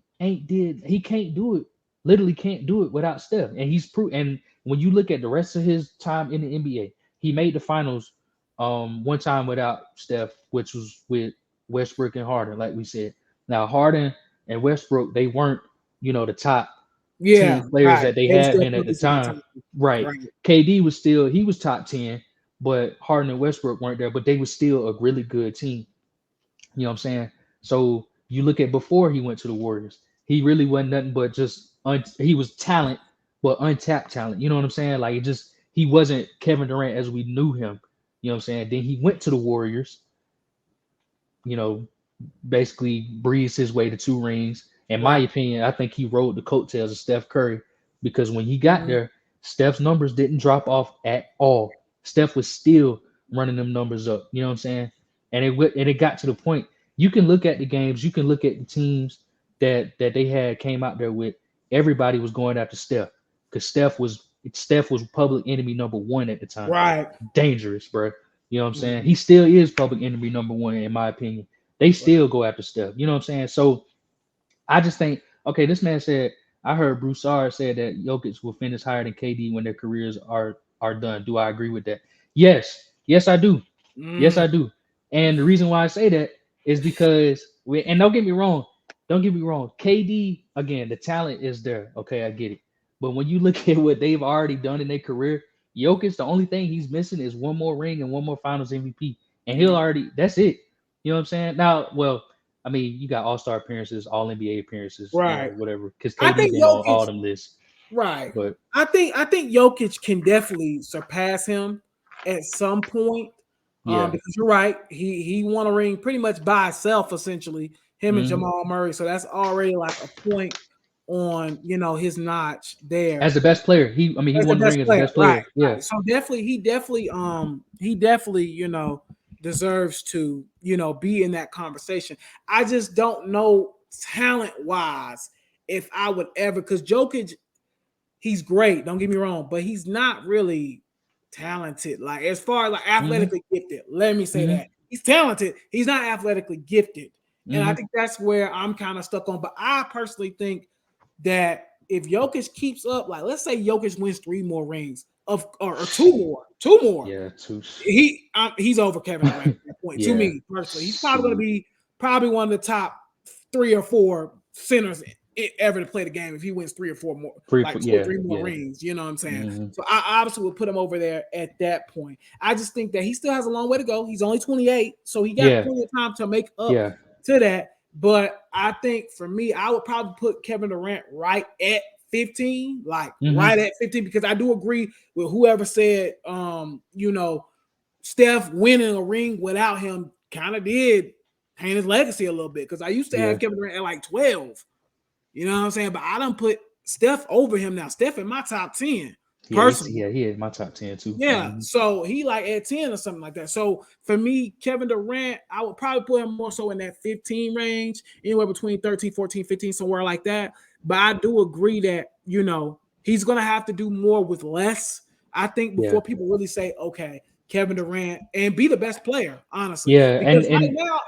he can't do it. Literally can't do it without Steph. And he's and when you look at the rest of his time in the NBA, he made the finals one time without Steph, which was with Westbrook and Harden, like we said. Now Harden and Westbrook, they weren't, the top Yeah. 10 players Right. that they They were had still been at the rookies at that time. time. Right. Right. KD he was top 10, but Harden and Westbrook weren't there, but they were still a really good team. You know what I'm saying? So you look at before he went to the Warriors, he really wasn't nothing but just he was talent, but untapped talent. You know what I'm saying? Like he wasn't Kevin Durant as we knew him. You know what I'm saying? Then he went to the Warriors, you know, basically breezed his way to two rings. In my Right. opinion, I think he rode the coattails of Steph Curry because when he got Mhm. there, Steph's numbers didn't drop off at all. Steph was still running them numbers up. You know what I'm saying? And it got to the point. You can look at the games. You can look at the teams that they had came out there with. Everybody was going after Steph because Steph was public enemy number one at the time. Right. Dangerous, bro. You know what I'm saying? Mhm. He still is public enemy number one in my opinion. They still go after Steph. You know what I'm saying? So I just think, okay, this man said, I heard Broussard said that Jokic will finish higher than KD when their careers are done. Do I agree with that? Yes. Yes, I do. Yes, Mm. I do. And the reason why I say that is because and don't get me wrong. Don't get me wrong. KD, again, the talent is there. Okay, I get it. But when you look at what they've already done in their career, Jokic, the only thing he's missing is one more ring and one more finals MVP. And he'll Yeah. already that's it. You know what I'm saying? Now, well, I mean, you got all-star appearances, all NBA appearances, Right. whatever. Because I KD think been on all Jokic. them lists. Right. But I think Jokic can definitely surpass him at some point. yeah. Because you're right. He won a ring pretty much by himself, essentially, him and Hmm. Jamal Murray. So that's already like a point on his notch there. As the best player, he As the won the best ring as the player, best right, player. Yeah. right. So definitely, he definitely, deserves to, be in that conversation. I just don't know talent wise if I would ever, because Jokic, he's great. Don't get me wrong, but he's not really talented. Like as far as like Hmm. athletically gifted, let me say Hmm. that he's talented. He's not athletically gifted, and I Hmm. think that's where I'm kind of stuck on. But I personally think that if Jokic keeps up, like let's say Jokic wins 3 more rings, of or two more. Yeah, too. He's over Kevin Durant at that point. To Yeah, me personally, he's probably going to shoot. be probably one of the top 3 or 4 centers ever to play the game if he wins 3 or 4 more, like two or Yeah, three more yeah. rings. You know what I'm saying? Hmm. So I obviously would put him over there at that point. I just think that he still has a long way to go. He's only 28, so he got Yeah, plenty of time to make up yeah, to that. But I think for me, I would probably put Kevin Durant right at 15, like hmm right at 15, because I do agree with whoever said, Steph winning a ring without him kind of did paint his legacy a little bit. Because I used to yeah, have Kevin Durant at like 12. You know what I'm saying? But I don't put Steph over him now. Steph in my top 10, yeah. personally. He had my top 10 too. Yeah, Hmm. so he like at 10 or something like that. So for me, Kevin Durant, I would probably put him more so in that 15 range, anywhere between 13, 14, 15, somewhere like that. But I do agree that, he's going to have to do more with less, I think, Yeah, before people really say, okay, Kevin Durant, and be the best player, honestly. yeah, Because right and now,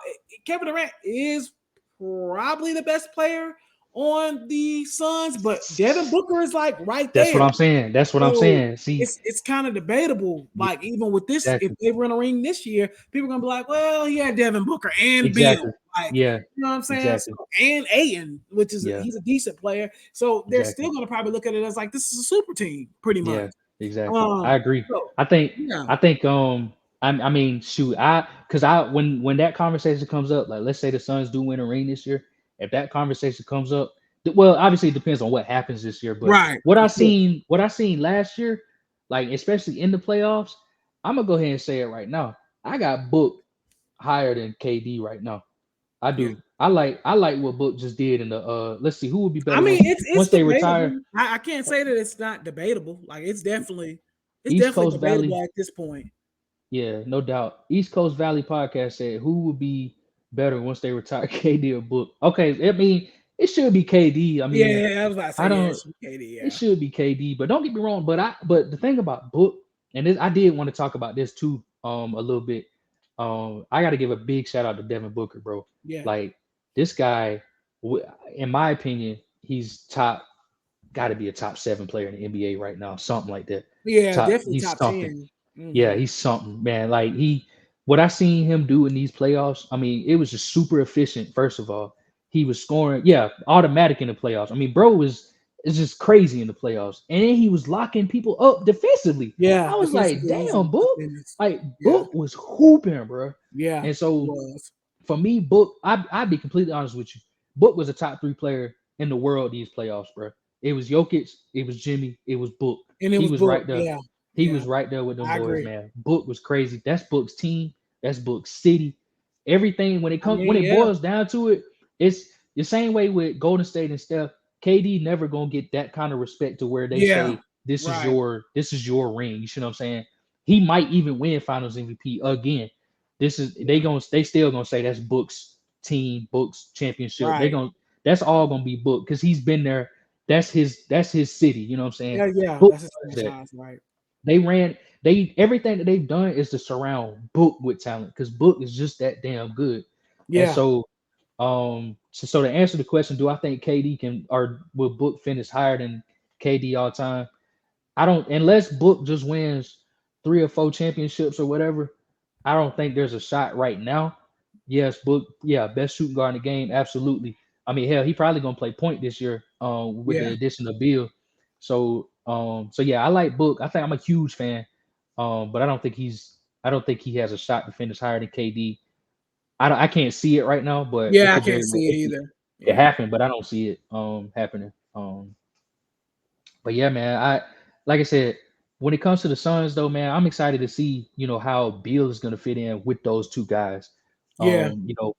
Kevin Durant is probably the best player on the Suns, but Devin Booker is like right that's what there. I'm saying. That's what I'm So saying. See, it's kind of debatable. yeah, Like even with this, if exactly, they win a ring this year, people are gonna be like, well, he had Devin Booker and Bill, exactly. like Yeah, you know what I'm saying? exactly. So, and Aiden, which is Yeah, he's a decent player. So they're exactly. still gonna probably look at it as like this is a super team, pretty much. Yeah, exactly. Um, I agree. so I think yeah, I think I mean shoot because I when that conversation comes up, like let's say the Suns do win a ring this year, if that conversation comes up, well obviously it depends on what happens this year, but right, of course, what I seen last year, like especially in the playoffs, I'm gonna go ahead and say it right now. I got Book higher than KD right now. I yeah. do. I like what Book just did in the let's see who would be I better mean, it's once they retire. debatable. I can't say that it's not debatable. Like it's East definitely Coast Valley. debatable at this point. Yeah, no doubt. East Coast Valley podcast said who would be better once they retire, KD or Book. Okay, I mean it should be KD. I mean Yeah, I was about to say I yeah, don't. it's KD, It yeah. should be KD, but don't get me wrong. But the thing about Book, and I did want to talk about this too, a little bit. I got to give a big shout out to Devin Booker, bro. Yeah. Like this guy, in my opinion, he's got to be a top 7 player in the NBA right now, something like that. Yeah, definitely He's top something. 10. Yeah, Mhm. he's something, man. Like what I seen him do in these playoffs, I mean, it was just super efficient. First of all, he was scoring, yeah, automatic in the playoffs. I mean, bro was is just crazy in the playoffs, and then he was locking people up defensively. Yeah, I was like, defensively, he's damn, a Book, business. like Yeah, Book was hooping, bro. yeah, And he so was. for me, Book, I'd be completely honest with you. Book was a top 3 player in the world these playoffs, bro. It was Jokic, it was Jimmy, it was Book. And it He was was booked. right there. Yeah, He yeah, was right there with them I boys, agree. man. Book was crazy. That's Book's team. That's Book's city. Everything I when mean, it yeah, boils down to it, it's the same way with Golden State and Steph. KD never gonna get that kind of respect to where they yeah, say right, this is your ring. You see what I'm saying? He might even win Finals MVP again. yeah, They still gonna say that's Book's team, Book's championship. They right. gonna That's all gonna be Book because he's been there. That's his city. You know what I'm saying? Yeah, yeah, Book that's his does that. franchise, right? They ran everything that they've done is to surround Book with talent because Book is just that damn good. And Yeah, so to answer the question, do I think KD can or will Book finish higher than KD all time? I don't unless Book just wins 3 or 4 championships or whatever. I don't think there's a shot right now. Yes, Book, yeah, best shooting guard in the game, absolutely. I mean, hell, he probably gonna play point this year, with the yeah, addition of Bill. So yeah, I like Book. I think I'm a huge fan. But I don't think he has a shot to finish higher than KD. I can't see it right now, but it yeah. I could can't very well see it either. it Yeah, happen, but I don't see it happening. But yeah, man, I like I said, when it comes to the Suns, though, man, I'm excited to see how Bill is going to fit in with those 2 guys. yeah,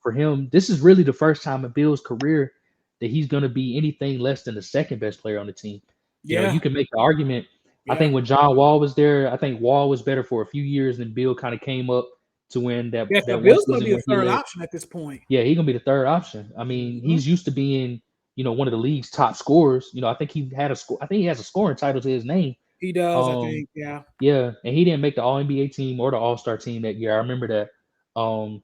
For him, this is really the first time in Bill's career that he's going to be anything less than the second best player on the team. You yeah, can make the argument. I yeah, think when John Wall was there, I think Wall was better for a few years, and Bill kind of came up to win yeah. So that one Bill's gonna season be a when he third led. option at this point. Yeah, he's gonna be the third option. I mean, Mhm. he's used to being, one of the league's top scorers. I think he had a score. I think he has a scoring title to his name. He does, I Um, think. Yeah, yeah, and he didn't make the All NBA team or the All Star team that year. I remember that. Um,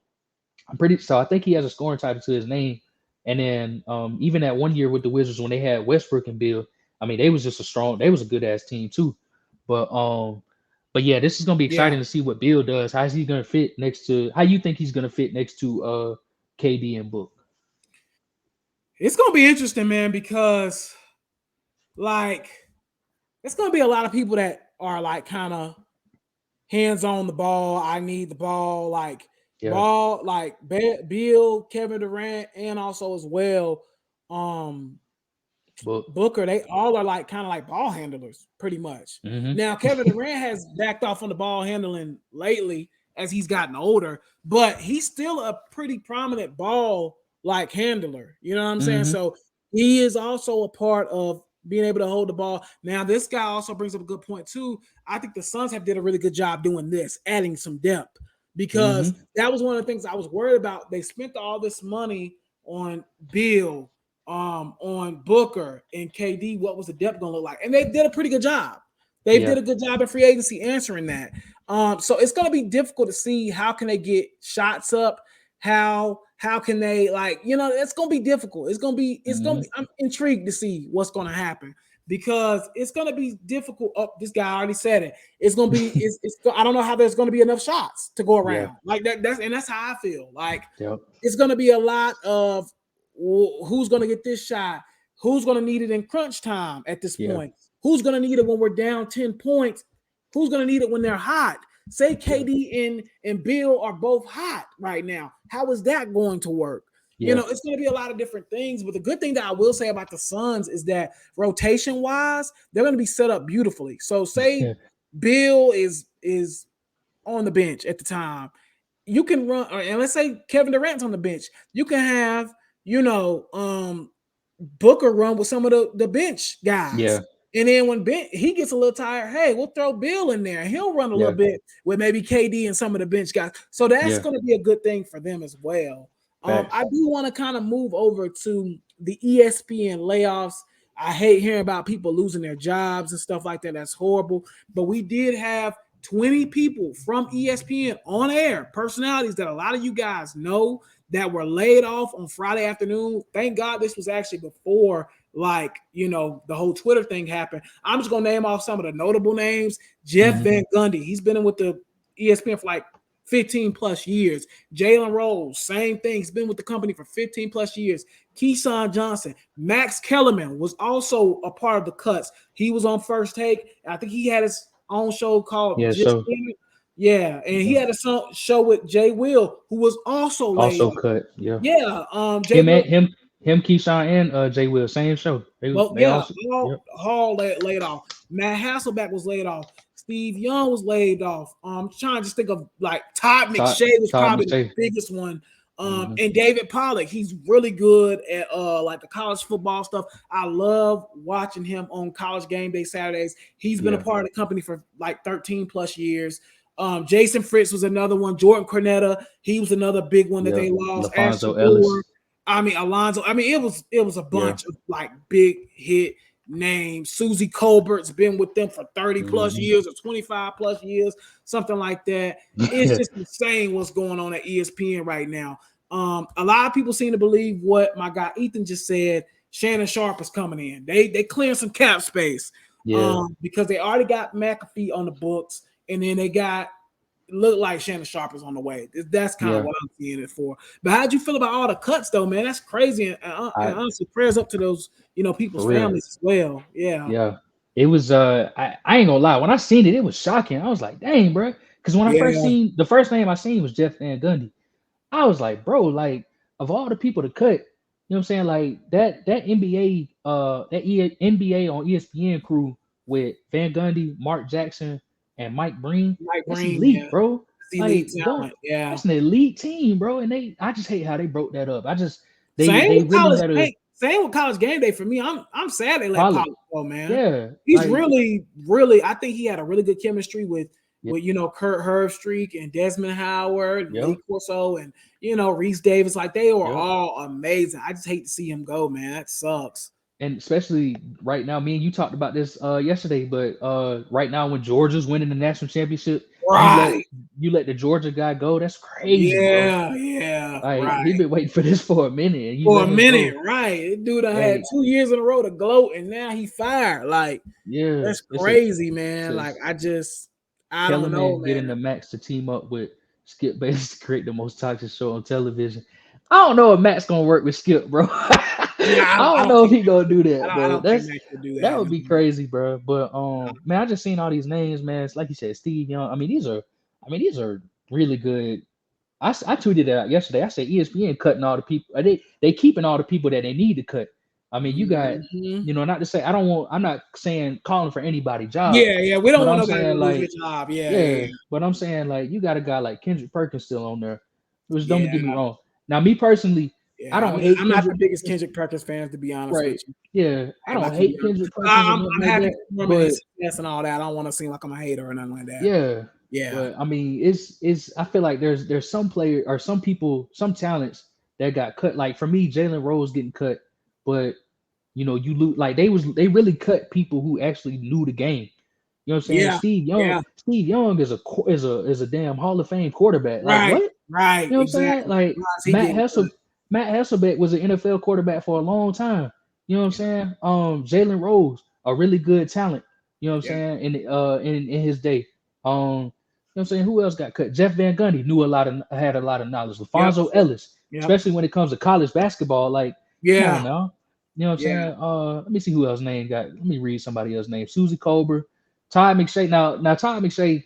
so I think he has a scoring title to his name. And then even that one year with the Wizards when they had Westbrook and Bill, I mean, they was a good ass team too. But yeah, this is gonna be Yeah, exciting to see what Bill does. How's he gonna fit next to? How you think he's gonna fit next to KD and Book? it's gonna be interesting, man, because like it's gonna be a lot of people that are like kind of hands on the ball. I need the ball, Yeah, Bill, Kevin Durant, and also as well, um, Book. Booker. They all are like kind of like ball handlers, pretty much. Mm-hmm. Now Kevin Durant has backed off on the ball handling lately as he's gotten older, but he's still a pretty prominent ball like handler. You know what I'm saying? Mm-hmm. So he is also a part of being able to hold the ball. Now this guy also brings up a good point too. I think the Suns have did a really good job doing this, adding some depth because Mm-hmm. that was one of the things I was worried about. They spent all this money on Bill, on Booker and KD. What was the depth going to look like? And they did a pretty good job. They Yeah. did a good job in free agency answering that. So it's going to be difficult to see how can they get shots up. How can they, like, it's gonna be difficult. Mm-hmm. I'm intrigued to see what's gonna happen because it's gonna be difficult. Oh, this guy already said it. It's gonna be it's I don't know how there's gonna be enough shots to go Yeah. around like that. That's how I feel. Like Yep. it's going to be a lot of who's going to get this shot, who's going to need it in crunch time at this Yeah. point, who's going to need it when we're down 10 points, who's going to need it when they're hot. Say Yeah. KD and Bill are both hot right now. How is that going to work? Yeah. It's going to be a lot of different things. But the good thing that I will say about the Suns is that rotation wise, they're going to be set up beautifully. So say Yeah. Bill is on the bench at the time, you can run, and let's say Kevin Durant's on the bench, you can have, you know, Booker run with some of the bench guys. Yeah. And then when he gets a little tired, hey, we'll throw Bill in there. He'll run a little Yeah. bit with maybe KD and some of the bench guys. So that's Yeah. going to be a good thing for them as well. I Facts. do want to kind of move over to the ESPN layoffs. I hate hearing about people losing their jobs and stuff like that. That's horrible. But we did have 20 people from ESPN on air, personalities that a lot of you guys know, that were laid off on Friday afternoon. Thank God this was actually before, the whole Twitter thing happened. I'm just gonna name off some of the notable names. Jeff Mm-hmm. Van Gundy, he's been in with the ESPN for like 15 plus years. Jalen Rose, same thing. He's been with the company for 15 plus years. Keyshawn Johnson, Max Kellerman was also a part of the cuts. He was on First Take. I think he had his own show called Yeah. Just So In It. Yeah, and he yeah. had a show with Jay Will, who was also laid Also off. cut. Yeah. Yeah, Jay Him Will. and him, Keyshawn and Jay Will, same show. Well, They yeah, also. Yep. Hall laid off. Matt Hasselbeck was laid off. Steve Young was laid off. I'm trying to just think of, like, Todd McShay was Todd probably the McShay. biggest one. Mm-hmm. And David Pollock, he's really good at like the college football stuff. I love watching him on College Game Day Saturdays. He's been a Yeah. part of the company for like 13 plus years. Jason Fritz was another one. Jordan Cornetta, he was another big one that Yeah. they lost. Ashton LaFonso Moore. Ellis. I mean, Alonzo. I mean, it was a Yeah. bunch of like big hit names. Susie Colbert's been with them for 30 plus Mm-hmm. years or 25 plus years, something like that. It's Yeah. just insane what's going on at ESPN right now. A lot of people seem to believe what my guy Ethan just said. Shannon Sharp is coming in. They clearing some cap space Yeah. because they already got McAfee on the books, and then they got look like Shannon Sharp is on the way. That's kind of Yeah. what I'm seeing it for. But how'd you feel about all the cuts, though, man? That's crazy. And I honestly, prayers up to those, people's for real. families as well. Yeah. Yeah. It was I ain't gonna lie. When I seen it, it was shocking. I was like, dang, bro. Because when I first Yeah. seen the first name I seen was Jeff Van Gundy. I was like, bro, like of all the people to cut, you know what I'm saying? Like that NBA, NBA on ESPN crew with Van Gundy, Mark Jackson, and Mike Breen, Mike that's Breen, elite, yeah. bro. It's elite Like, don't talent. Yeah. that's an elite team, bro. And I just hate how they broke that up. I just Same they with really college. had a Hey, same with College Game Day for me. I'm sad they let Pollock. Pollock go, man. Yeah, He's like really, really. I think he had a really good chemistry with yeah, Kurt Herbstreit and Desmond Howard and yeah, Lee Corso and Reese Davis. Like, they were yeah. all amazing. I just hate to see him go, man. That sucks. And especially right now, me and you talked about this yesterday, but right now when Georgia's winning the national championship you let Right. you let the Georgia guy go. That's crazy, bro. Yeah, yeah, Like he right. been waiting for this for a minute, and you For a let him minute, go. right. This dude done had Like 2 years in a row to gloat, and now he fired. Like, yeah, that's crazy, man. Like, says I don't know, Kellerman getting man. the Max to team up with Skip Bayless to create the most toxic show on television. I don't know if Max gonna work with Skip, bro. Nah, I I don't don't know if think he gonna do that, I but don't think Max would do that that. would be No. crazy, bro. But man, I just seen all these names, man. It's like you said, Steve Young. These are really good. I tweeted it out yesterday. I said ESPN cutting all the people. They keeping all the people that they need to cut. I mean, you got Mhm. not to say I don't want. I'm not saying calling for anybody job, Yeah, yeah. We don't but want I'm nobody to saying lose your like job. Yeah, yeah, yeah, but I'm saying like you got a guy like Kendrick Perkins still on there. Which don't yeah, get me wrong. Now me personally, I yeah. don't hate I'm not the Kendrick biggest Perkins. Kendrick Perkins fans, to be honest with Right. you. Yeah, I I'm don't not gonna be hate honest. Kendrick Perkins or nothing I'm like happy that. for him and But his success and all that. I don't want to seem like I'm a hater or nothing like that. yeah, Yeah, but I mean, it's. I feel like there's some player or some people, some talents that got cut. Like for me, Jalen Rose getting cut, but you lose. Like they really cut people who actually knew the game. You know what I'm saying? yeah, yeah. Steve Young is a damn Hall of Fame quarterback. Like Right, what? You right. know what I'm saying? Exactly. Like Why is he getting cut? Matt Hasselbeck was an NFL quarterback for a long time. You know what I'm Yeah, saying? Jalen Rose, a really good talent. You know what I'm yeah, saying? In his day. You know what I'm saying? Who else got cut? Jeff Van Gundy had a lot of knowledge. yep, LaFonso Ellis, yep. especially when it comes to college basketball. Like, come on Yeah, now. You know what I'm yeah, saying? Let me see who else name got. Let me read somebody else's name. Susie Colbert, Todd McShay. Now Todd McShay.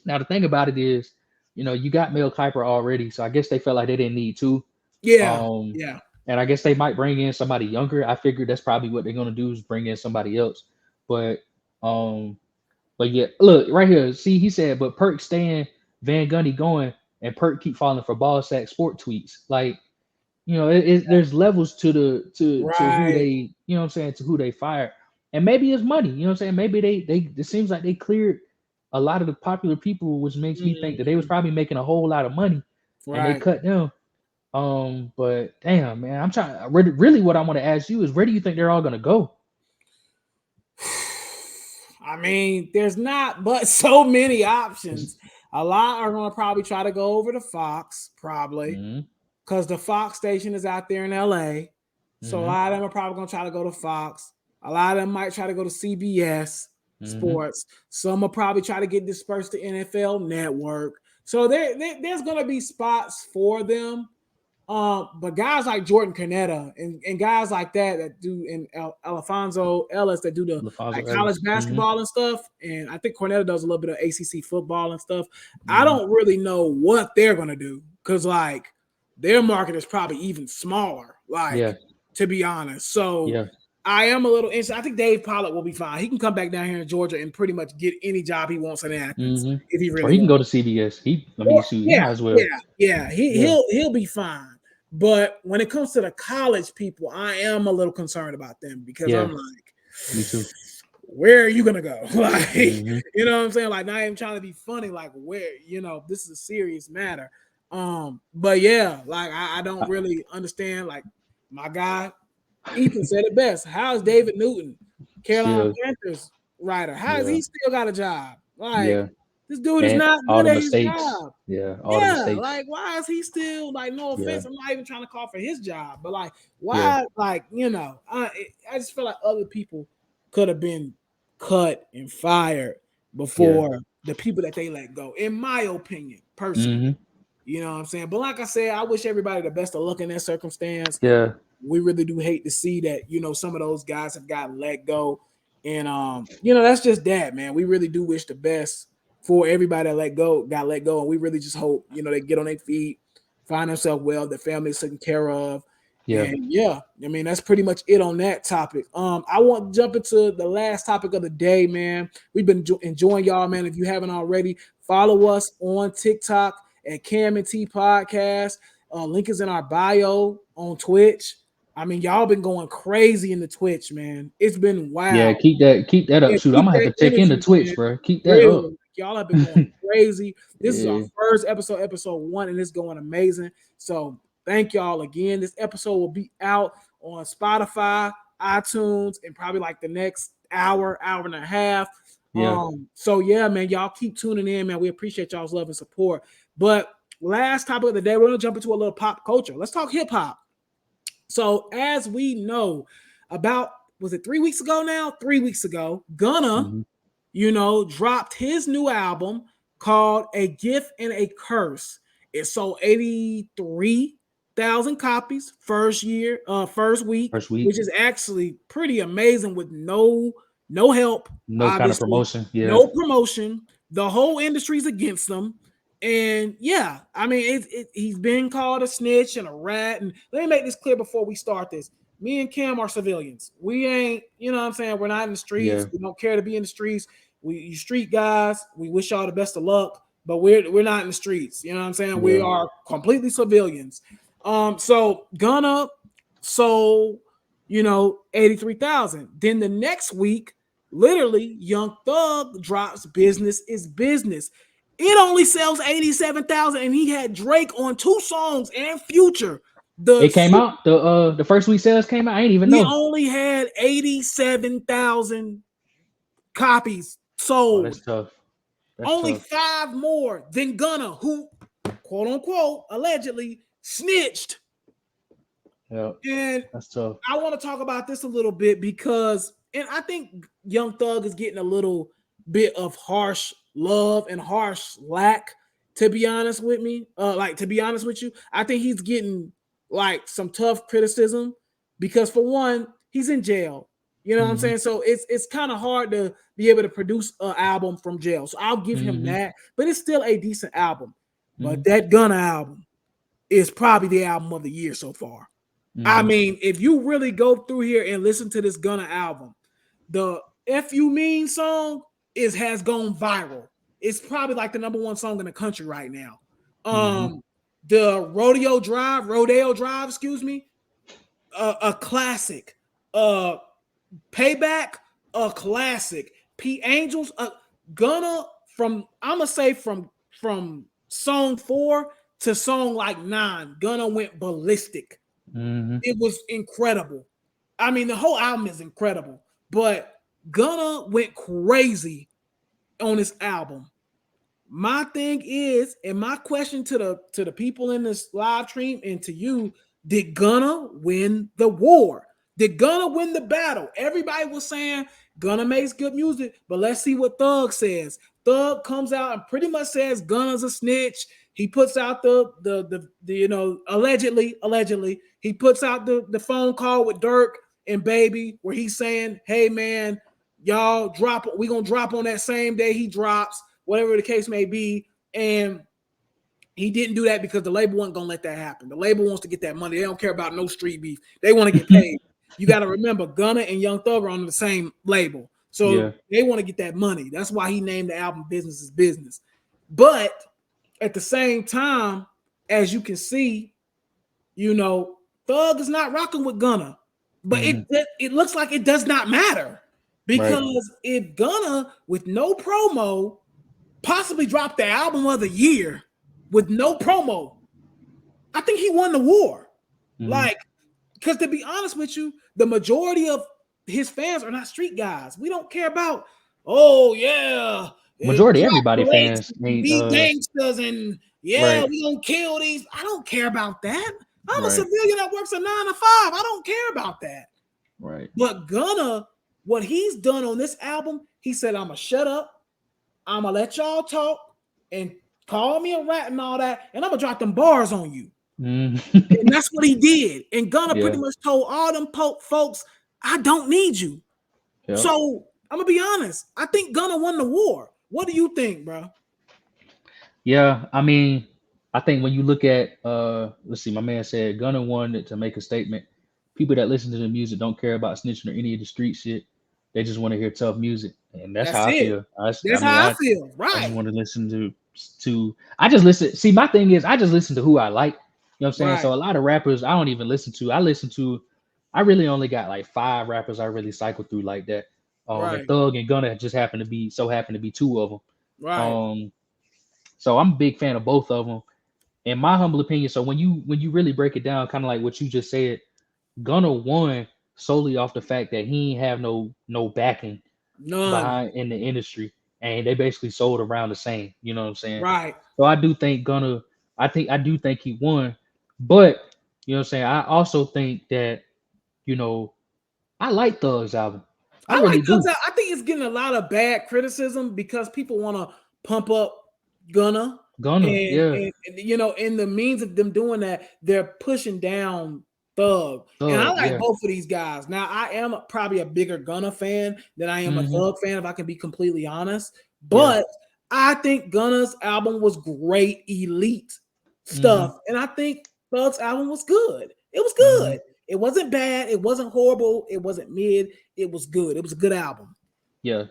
Now the thing about it is, you got Mel Kiper already, so I guess they felt like they didn't need to. yeah, Um, yeah, and I guess they might bring in somebody younger. I figured that's probably what they're gonna do is bring in somebody else. But um, but yeah, look right here. See, he said, but Perk staying, Van Gundy going, and Perk keep falling for ball sack sport tweets. Like, there's levels to who right. they, what I'm saying, to who they fired. And maybe it's money, you know what I'm saying? Maybe they it seems like they cleared a lot of the popular people, which makes me think that they was Mhm. probably making a whole lot of money and they Right. cut them. But damn, man, I'm trying really what I want to ask you is where do you think they're all gonna go? I mean, there's not but so many options. A lot are going to probably try to go over to Fox, probably, Mm-hmm, because the Fox station is out there in LA. So a mm-hmm, lot of them are probably going to try to go to Fox. A lot of them might try to go to CBS mm-hmm. Sports. Some will probably try to get dispersed to NFL Network. So there's going to be spots for them. But guys like Jordan Canetta and guys like that do and Alfonso Ellis that do the LaFonso like college Ellis. Mm-hmm, basketball and stuff, and I think Cornetta does a little bit of ACC football and stuff. I mm-hmm. don't really know what they're gonna do because like their market is probably even smaller. Yeah, Like to be honest, so yeah. I am a little interested. I think Dave Pollock will be fine. He can come back down here in Georgia and pretty much get any job he wants in Athens Mm-hmm. if he Or really he can go wants. to CBS. I mean, Or shoot, he yeah, might as well. yeah, yeah. Yeah, He'll be fine. But when it comes to the college people, I am a little concerned about them because I'm yeah. like, Me too. where are you gonna go? Like, Mm-hmm. you know what I'm saying? Like, not even trying to be funny, like where, this is a serious matter. But yeah, like I don't really understand. Like my guy Ethan said it best. How's David Newton, Carolina Still, Panthers writer? How has yeah, he still got a job? Like yeah. this dude is And not all good the at his mistakes. job. Yeah, all the Yeah, mistakes. like why is he still like no Yeah, offense? I'm not even trying to call for his job, but like yeah, why like I just feel like other people could have been cut and fired yeah. before the people that they let go, in my opinion, personally. Mm-hmm. You know what I'm saying? But like I said, I wish everybody the best of luck in that circumstance. Yeah, We really do hate to see that, some of those guys have gotten let go. And that's just that, man. We really do wish the best for everybody that got let go. And we really just hope, they get on their feet, find themselves well, their family's taken care of. yeah, And yeah, I mean, that's pretty much it on that topic. I want to jump into the last topic of the day, man. We've been enjoying y'all, man. If you haven't already, follow us on TikTok at Cam and T Podcast. Link is in our bio on Twitch. I mean, y'all been going crazy in the Twitch, man. It's been yeah. wild. Keep that up. Yeah, Shoot, I'm keep gonna have that to check into energy, Twitch, man. bro. Keep that up. Real. Y'all have been going crazy. This is our Yeah, first episode 1, and it's going amazing. So thank y'all again. This episode will be out on Spotify, iTunes, and probably like the next hour and a half. Yeah. So yeah, man, y'all keep tuning in, man. We appreciate y'all's love and support. But last topic of the day, we're gonna jump into a little pop culture. Let's talk hip hop. So as we know, about was it 3 weeks ago now? 3 weeks ago, Gunna, Hmm. dropped his new album called A Gift and a Curse. It sold 83,000 copies first week, First week, which is actually pretty amazing with no help, no kind of obviously, promotion. Yeah. no promotion. The whole industry's against them. And yeah, I mean, he's been called a snitch and a rat. And let me make this clear before we start this. Me and Cam are civilians. We ain't, you know what I'm saying? We're not in the streets. Yeah. We don't care to be in the streets. We you street guys. We wish y'all the best of luck, but we're not in the streets. You know what I'm saying? We Yeah. are completely civilians. So Gunna sold, 83,000. Then the next week, literally, Young Thug drops Business is Business. It only sells 87,000, and he had Drake on 2 songs and Future. The It came out. The first week sales came out. I ain't even He know. only had 87,000 copies Oh, sold. that's tough. That's Only tough. 5 more than Gunna, who, quote unquote, allegedly snitched. Yeah, And that's tough. I want to talk about this a little bit because, and I think Young Thug is getting a little bit of harsh love and harsh lack. To be honest with me, to be honest with you, I think he's getting like some tough criticism because, for one, he's in jail. You know what I'm Hmm. saying? So it's kind of hard to be able to produce an album from jail. So I'll give him Hmm. that, but it's still a decent album. But Hmm. that Gunna album is probably the album of the year so far. I Hmm. mean, if you really go through here and listen to this Gunna album, the "If You Mean" song has gone viral. It's probably like the #1 song in the country right now. Hmm. Um, the Rodeo Drive, excuse me, a classic. Uh, Payback, a classic. P Angels, Gunna from I'm gonna say from song 4 to song like 9, Gunna went ballistic. Hmm. It was incredible. I mean, the whole album is incredible, but Gunna went crazy on this album. My thing is, and my question to the people in this live stream and to you, did Gunna win the war? Did Gunna win the battle? Everybody was saying Gunna makes good music, but let's see what Thug says. Thug comes out and pretty much says Gunna's a snitch. He puts out the allegedly he puts out the phone call with Dirk and Baby where he's saying, "Hey man, y'all drop. We gonna drop on that same day he drops." Whatever the case may be. And he didn't do that because the label wasn't going to let that happen. The label wants to get that money. They don't care about no street beef. They want to get paid. You got to remember, Gunna and Young Thug are on the same label. Yeah. So they want to get that money. That's why he named the album Business is Business. But at the same time, as you can see, Thug is not rocking with Gunna. But Hmm. it looks like it does not matter. Right. Because if Gunna, with no promo, possibly dropped the album of the year with no promo, I think he won the war. Hmm. Like, because to be honest with you, the majority of his fans are not street guys. We don't care about, oh yeah, Majority drop everybody Drake's fans and ain't be gangsters and yeah, right. we gonna kill these. I don't care about that. I'm a Right. civilian that works a 9 to 5. I don't care about that. Right. But Gunna, what he's done on this album, he said, I'm gonna shut up. I'm gonna let y'all talk and call me a rat and all that, and I'm gonna drop them bars on you. Hmm. And that's what he did. And Gunna pretty Yeah. much told all them folks, I don't need you. Yep. So I'm gonna be honest. I think Gunna won the war. What do you think, bro? Yeah. I mean, I think when you look at let's see, my man said Gunna wanted to make a statement. People that listen to the music don't care about snitching or any of the street shit. They just want to hear tough music, and that's That's how I it. feel. I That's mean, how I I feel. I just Right. want to listen to. I just listen. See, my thing is, I just listen to who I like. You know what I'm saying? Right. So a lot of rappers I don't even listen to. I listen to. I really only got like 5 rappers I really cycle through like that. And Right. Thug and Gunna just happen to be 2 of them. Right. So I'm a big fan of both of them. In my humble opinion, so when you really break it down, kind of like what you just said, Gunna won solely off the fact that he ain't have no backing None. behind in the industry, and they basically sold around the same. You know what I'm saying? Right. So I do think Gunna. I do think he won, but you know what I'm saying. I also think that you know I like Thug's album. I I like really Thugs do. Out. I think it's getting a lot of bad criticism because people want to pump up Gunna, Gunna, yeah, and in the means of them doing that, they're pushing down Thug. And I Thug, like yeah, both of these guys. Now, I am probably a bigger Gunna fan than I am a hmm Thug fan, if I can be completely honest. yeah, But I think Gunna's album was great, elite hmm stuff, and I think Thug's album was good. It was hmm good. It wasn't bad. It wasn't horrible. It wasn't mid. It was good. It was a good album. yeah.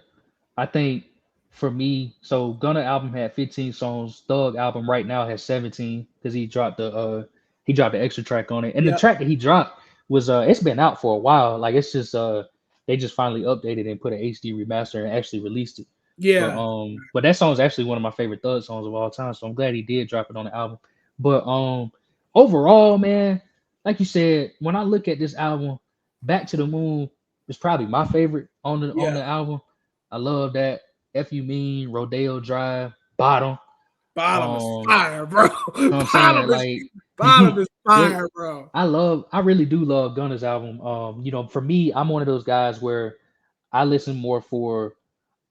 I think for me, so Gunna album had 15 songs. Thug album right now has 17 because he dropped the extra track on it. And the Yep. track that he dropped was it's been out for a while. Like it's just they just finally updated and put an HD remaster and actually released it. Yeah. But that song is actually one of my favorite Thug songs of all time. So I'm glad he did drop it on the album. But overall, man, like you said, when I look at this album, Back to the Moon is probably my favorite on Yeah. the album. I love that. F You Mean, Rodeo Drive, Bottom. Bottom is Um, fire, bro. you know what I'm saying? Bottom is Like, bottom is yeah, fire, bro. I really do love Gunna's album. For me, I'm one of those guys where I listen more for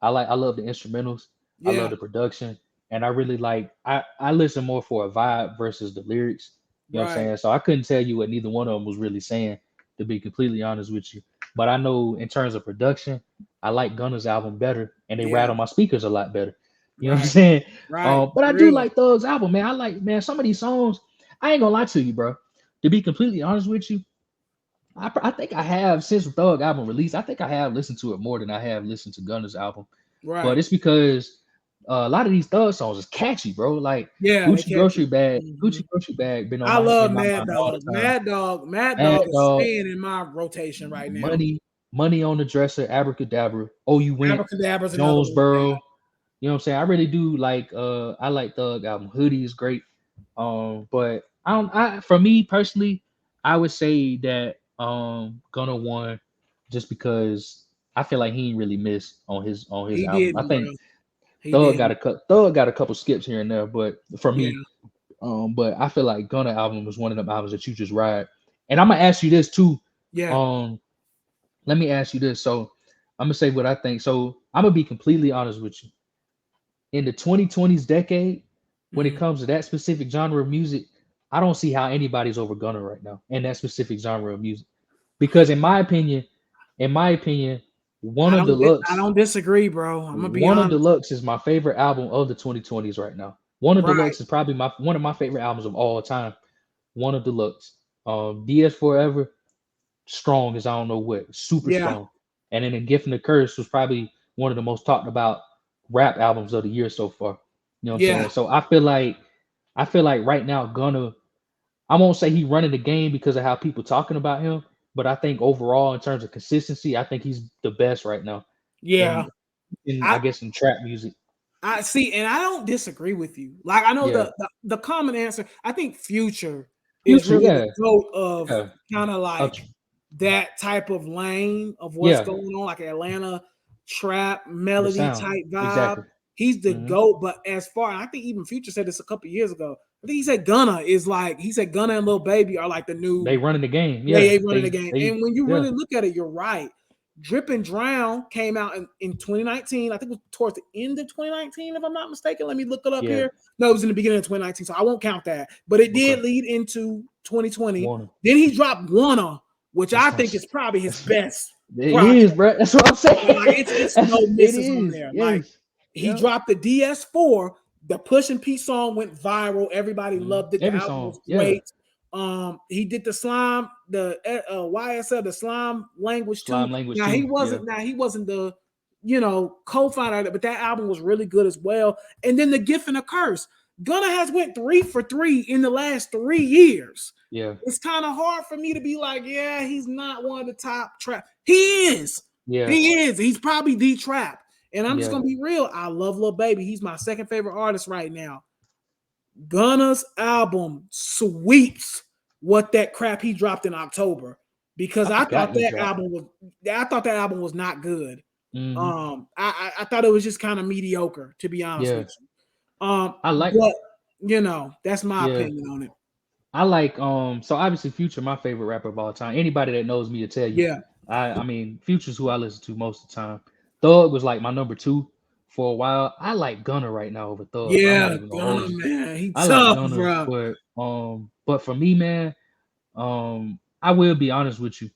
I love the instrumentals. I love Yeah. the production, and I really I listen more for a vibe versus the lyrics. You know what I'm Right. saying? So I couldn't tell you what neither one of them was really saying, to be completely honest with you. But I know in terms of production, I like Gunna's album better, and they Yeah. rattle my speakers a lot better. You know what I'm Right. saying? Right. But I do Real. like Thug's album, man. I like, man, some of these songs. I ain't gonna lie to you, bro. To be completely honest with you, I think I have since the Thug album released. I think I have listened to it more than I have listened to Gunna's album, but Right. it's because a lot of these Thug songs is catchy, bro. Like Yeah, they catch you. Gucci Mhm. Grocery Bag been on I my love in my Mad mind all Dog. the time. Mad Mad Dog is Dog, staying in my rotation right now. Money, Money on the Dresser, Abracadabra, Oh You Went, Abracadabra's another one. Yeah. Jonesboro. You know what I'm saying? I really do like I like Thug album. Hoodie is great. But I don't I for me personally, I would say that Gunna won just because I feel like he ain't really missed on his He album. I didn't, bro. think He didn't. Thug got a couple skips here and there, but for Yeah. me, but I feel like Gunna album is one of them albums that you just ride. And I'm gonna ask you this too. Yeah. Um, Let me ask you this. So I'm gonna say what I think. So I'm gonna be completely honest with you. In the 2020s decade, when it Mhm. comes to that specific genre of music, I don't see how anybody's over Gunna right now in that specific genre of music. Because in my opinion, I don't disagree, bro. I'm gonna be One of honest. Deluxe is my favorite album of the 2020s right now. One of Right. Deluxe is probably my one of my favorite albums of all time. One of Deluxe. DS Forever, strong as I don't know what, super Yeah. strong. And then A Gift and a Curse was probably one of the most talked about rap albums of the year so far. You know what I'm Yeah. saying? So I feel like right now Gunna, I won't say he running the game because of how people talking about him, but I think overall in terms of consistency, I think he's the best right now Yeah. in I I guess in trap music. I see, and I don't disagree with you. Like I know Yeah. the common answer. I think Future is Future, really yeah. the goat of Yeah. kind of Uh, like that type of lane of what's yeah. going on, like Atlanta trap The melody sound. type vibe. Exactly. He's the Hmm. goat. But as far, I think even Future said this a couple years ago. I think he said Gunna and Lil Baby are like the new They running the game. Yeah. they running the game. They And when you yeah. really look at it, you're right. Drip and Drown came out in 2019. I think it was towards the end of 2019, if I'm not mistaken. Let me look it up Yeah. here. No, it was in the beginning of 2019, so I won't count that. But it Okay. did lead into 2020. Warner. Then he dropped Wanna, which I That's think is probably his that's best it project. is, bro. That's what I'm Like saying. it's no It misses on is. there. Like Yes. he Yep. dropped the DS4. The Push and P song went viral. Everybody loved it. The Every album song. was Yeah. great. He did the slime, the YSL, the slime language too. Slime language too. Yeah. Now he wasn't the co-founder of it, but that album was really good as well. And then the Gift and a Curse. Gunna has went 3 for 3 in the last 3 years. Yeah. It's kind of hard for me to be like, yeah, he's not one of the top trap. He is. Yeah. He is. He's probably the trap. And I'm just Yeah. gonna be real. I love Lil Baby. He's my second favorite artist right now. Gunna's album sweeps what that crap he dropped in October because I forgot he dropped. I thought that album was not good. Hmm. I thought it was just kind of mediocre, to be honest Yeah, with you. I like. But that's my Yeah, opinion on it. I like. So obviously, Future, my favorite rapper of all time. Anybody that knows me to tell you, Yeah, I mean, Future's who I listen to most of the time. Thug was like my number two for a while. I like Gunna right now over Thug, bro. I'm not yeah, even gonna hold Gunna, you. man, he I like tough, Gunna, bro. but for me, man, I will be honest with you.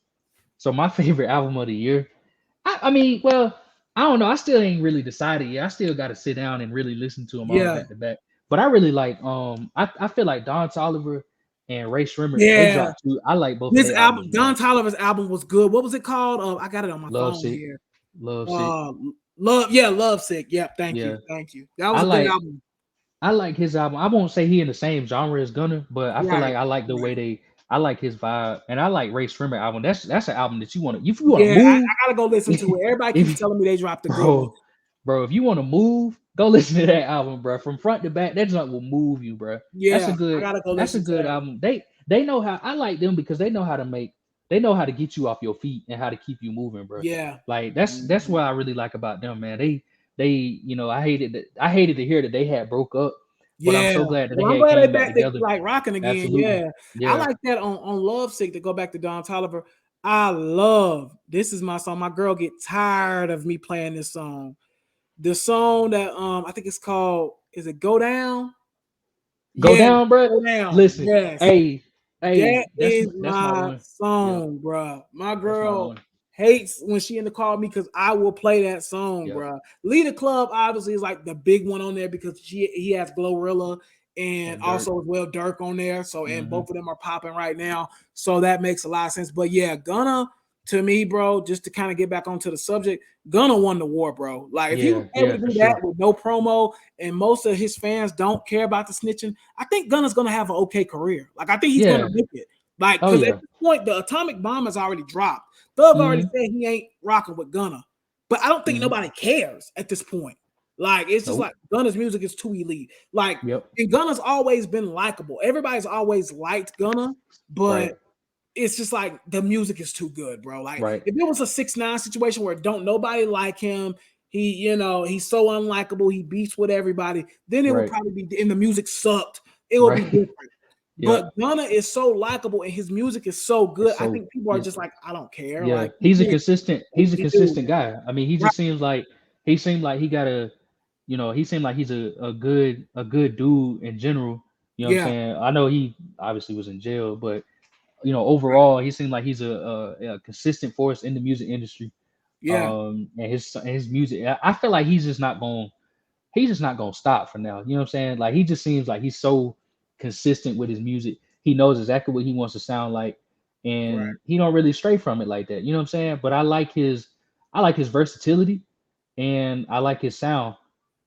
So my favorite album of the year, I mean, well, I don't know. I still ain't really decided yet. I still got to sit down and really listen to them all Yeah, back to back. But I really like, I feel like Don Toliver and Ray Shrimmer, they yeah. dropped two. I like both of This their albums, album, man. Don Toliver's album was good. What was it called? I got it on my Love phone Sick, here. Love Sick. Uh, Love, yeah, Love Sick. Yep, thank Yeah, you, thank you. That was I a good like album. I like his album. I won't say he in the same genre as Gunner, but I feel Right, like I like the right. way they. I like his vibe, and I like Ray Shrimmer album. That's an album that you want to. If you want to Yeah, I move, gotta go listen to it. Everybody keeps if telling me they dropped a good one. bro, bro, if you want to move, go listen to that album, bro. From front to back, that junk will move you, bro. That's a Yeah, I good. gotta go That's a listen to good that. album. They know how. I like them because they know how to make. They know how to get you off your feet and how to keep you moving, bro. Yeah, Like that's mhm. what I really like about them, man. They I hated to hear that they had broke up, but I'm Yeah. so glad that they Well, I'm had glad they came back back they together. like rocking again. Absolutely, Yeah, I yeah. like that on Love Sick to go back to Don Toliver. I love this is my song. My girl get tired of me playing this song. The song that I think it's called is it Go Down? Go Yeah, down, bro. Go Down. Listen, Yes. hey, That hey, is that's my my one. Yep, song, bruh. My that's my girl one. hates when she in the call me because I will play that song, Yep, bruh. Lead the Club obviously is like the big one on there because he has Glorilla and and Dirk. also as well Dirk on there. So and Hmm. both of them are popping right now. So that makes a lot of sense. But yeah, Gunna to me, bro, just to kind of get back onto the subject, Gunna won the war, bro. Like if he was Yeah, able yeah, to for do that sure. with no promo and most of his fans don't care about the snitching, I think Gunna's gonna have an okay career. Like I think he's gonna Yeah. make it. Like, Oh because at yeah. this point, the atomic bomb has already dropped. Thug already Hmm. said he ain't rocking with Gunna, but I don't think Hmm. nobody cares at this point. Like, it's just Nope. like Gunna's music is too elite. Like, Yep. and Gunna's always been likable. Everybody's always liked Gunna, Right. but it's just like the music is too good, bro. Like, Right. if it was a 6ix9ine situation where don't nobody like him, he's so unlikable, he beats with everybody, then it would Right. probably be and the music sucked. It would be Right. different. But Yep. Gunna is so likable and his music is so good. It's I so think people are yeah. just like, I don't care. Yeah. Like he did what He's a he do. consistent guy. I mean, he Right. just seems like he seemed like he got a he seemed like he's a good dude in general. You know what I'm Yeah. saying? I know he obviously was in jail, but overall he seemed like he's a consistent force in the music industry. Yeah. And his music, I feel like he's just not gonna stop for now. You know what I'm saying? Like he just seems like he's so consistent with his music. He knows exactly what he wants to sound like, Right. and he don't really stray from it like that. You know what I'm saying? But I like his versatility, and I like his sound.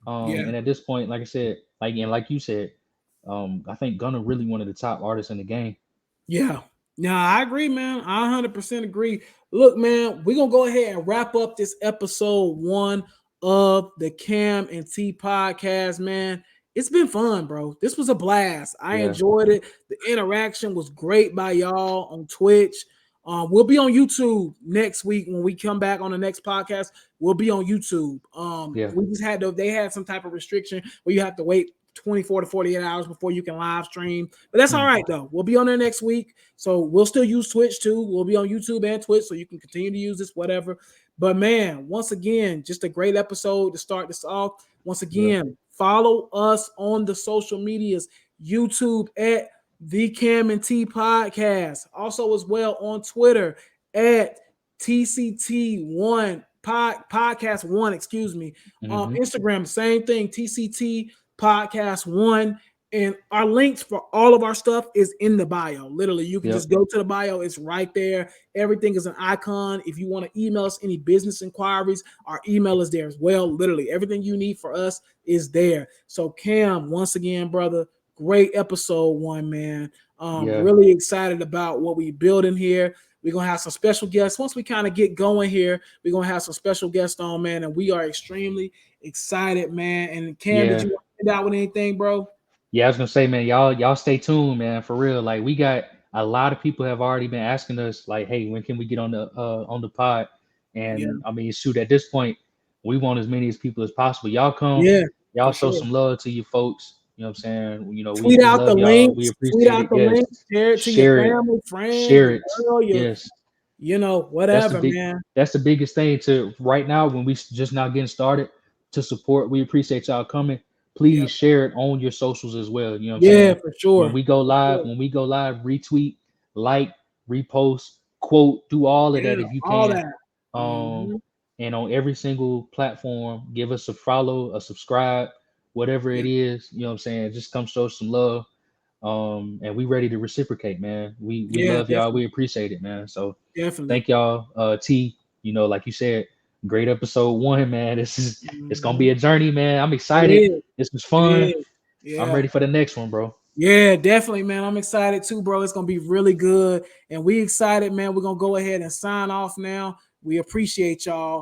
Yeah. And at this point, like I said, like you said, I think Gunna really one of the top artists in the game. Yeah. Yeah, I agree, man. I 100% agree. Look, man, we're going to go ahead and wrap up this episode 1 of the Cam and T podcast, man. It's been fun, bro. This was a blast. I Yeah, enjoyed it. The interaction was great by y'all on Twitch. We'll be on YouTube next week when we come back on the next podcast. We'll be on YouTube. yeah, We just they had some type of restriction where you have to wait 24 to 48 hours before you can live stream. But that's all mm, right, though. We'll be on there next week. So we'll still use Twitch too. We'll be on YouTube and Twitch, so you can continue to use this, whatever. But man, once again, just a great episode to start this off. Once yeah, again, follow us on the social medias, YouTube at the Cam and T Podcast. Also, as well on Twitter at TCT1 Podcast One, excuse me. hmm, Instagram, same thing, TCT Podcast One. And our links for all of our stuff is in the bio. Literally, you can yep, just go to the bio. It's right there. Everything is an icon. If you want to email us any business inquiries, our email is there as well. Literally, everything you need for us is there. So, Cam, once again, brother, great episode 1, man. yeah, Really excited about what we building here. We're gonna have some special guests. Once we kind of get going here, we're gonna have some special guests on, man. And we are extremely excited, man. And Cam, did yeah. you want to end out with anything, bro? Yeah, I was gonna say, man, y'all stay tuned, man, for real. Like we got a lot of people have already been asking us, like, hey, when can we get on the pod? Yeah. And I mean, shoot, at this point, we want as many as people as possible. Y'all come, Yeah, y'all for show sure. some love to your folks. You know what I'm saying? You know, Tweet we out the love y'all. We links. Tweet appreciate out it. the Yes. links. Share it to your Share it. family, friend, Share your it. girl, your Yes. That's the whatever, big man. that's the biggest thing to right now when we just now getting started to support. We appreciate y'all coming. Yeah, Please share it on your socials as well. You know what I'm yeah, saying? for sure, for sure. When we go live, retweet, like, repost, quote, do all of that Yeah, if you all can. that. Um, Hmm. and on every single platform, give us a follow, a subscribe, whatever Yeah, it is. You know what I'm saying? Just come show some love. And we ready to reciprocate, man. We yeah, love y'all. definitely, We appreciate it, man. So definitely. thank y'all. T, you know, like you said, great episode one, man. It's gonna be Hmm. a journey, man. I'm It excited. is. This was It fun. is. I'm Yeah. ready for the next one, bro. Yeah, definitely, man. I'm excited too, bro. It's gonna be really good. And we excited, man. We're gonna go ahead and sign off now. We appreciate y'all.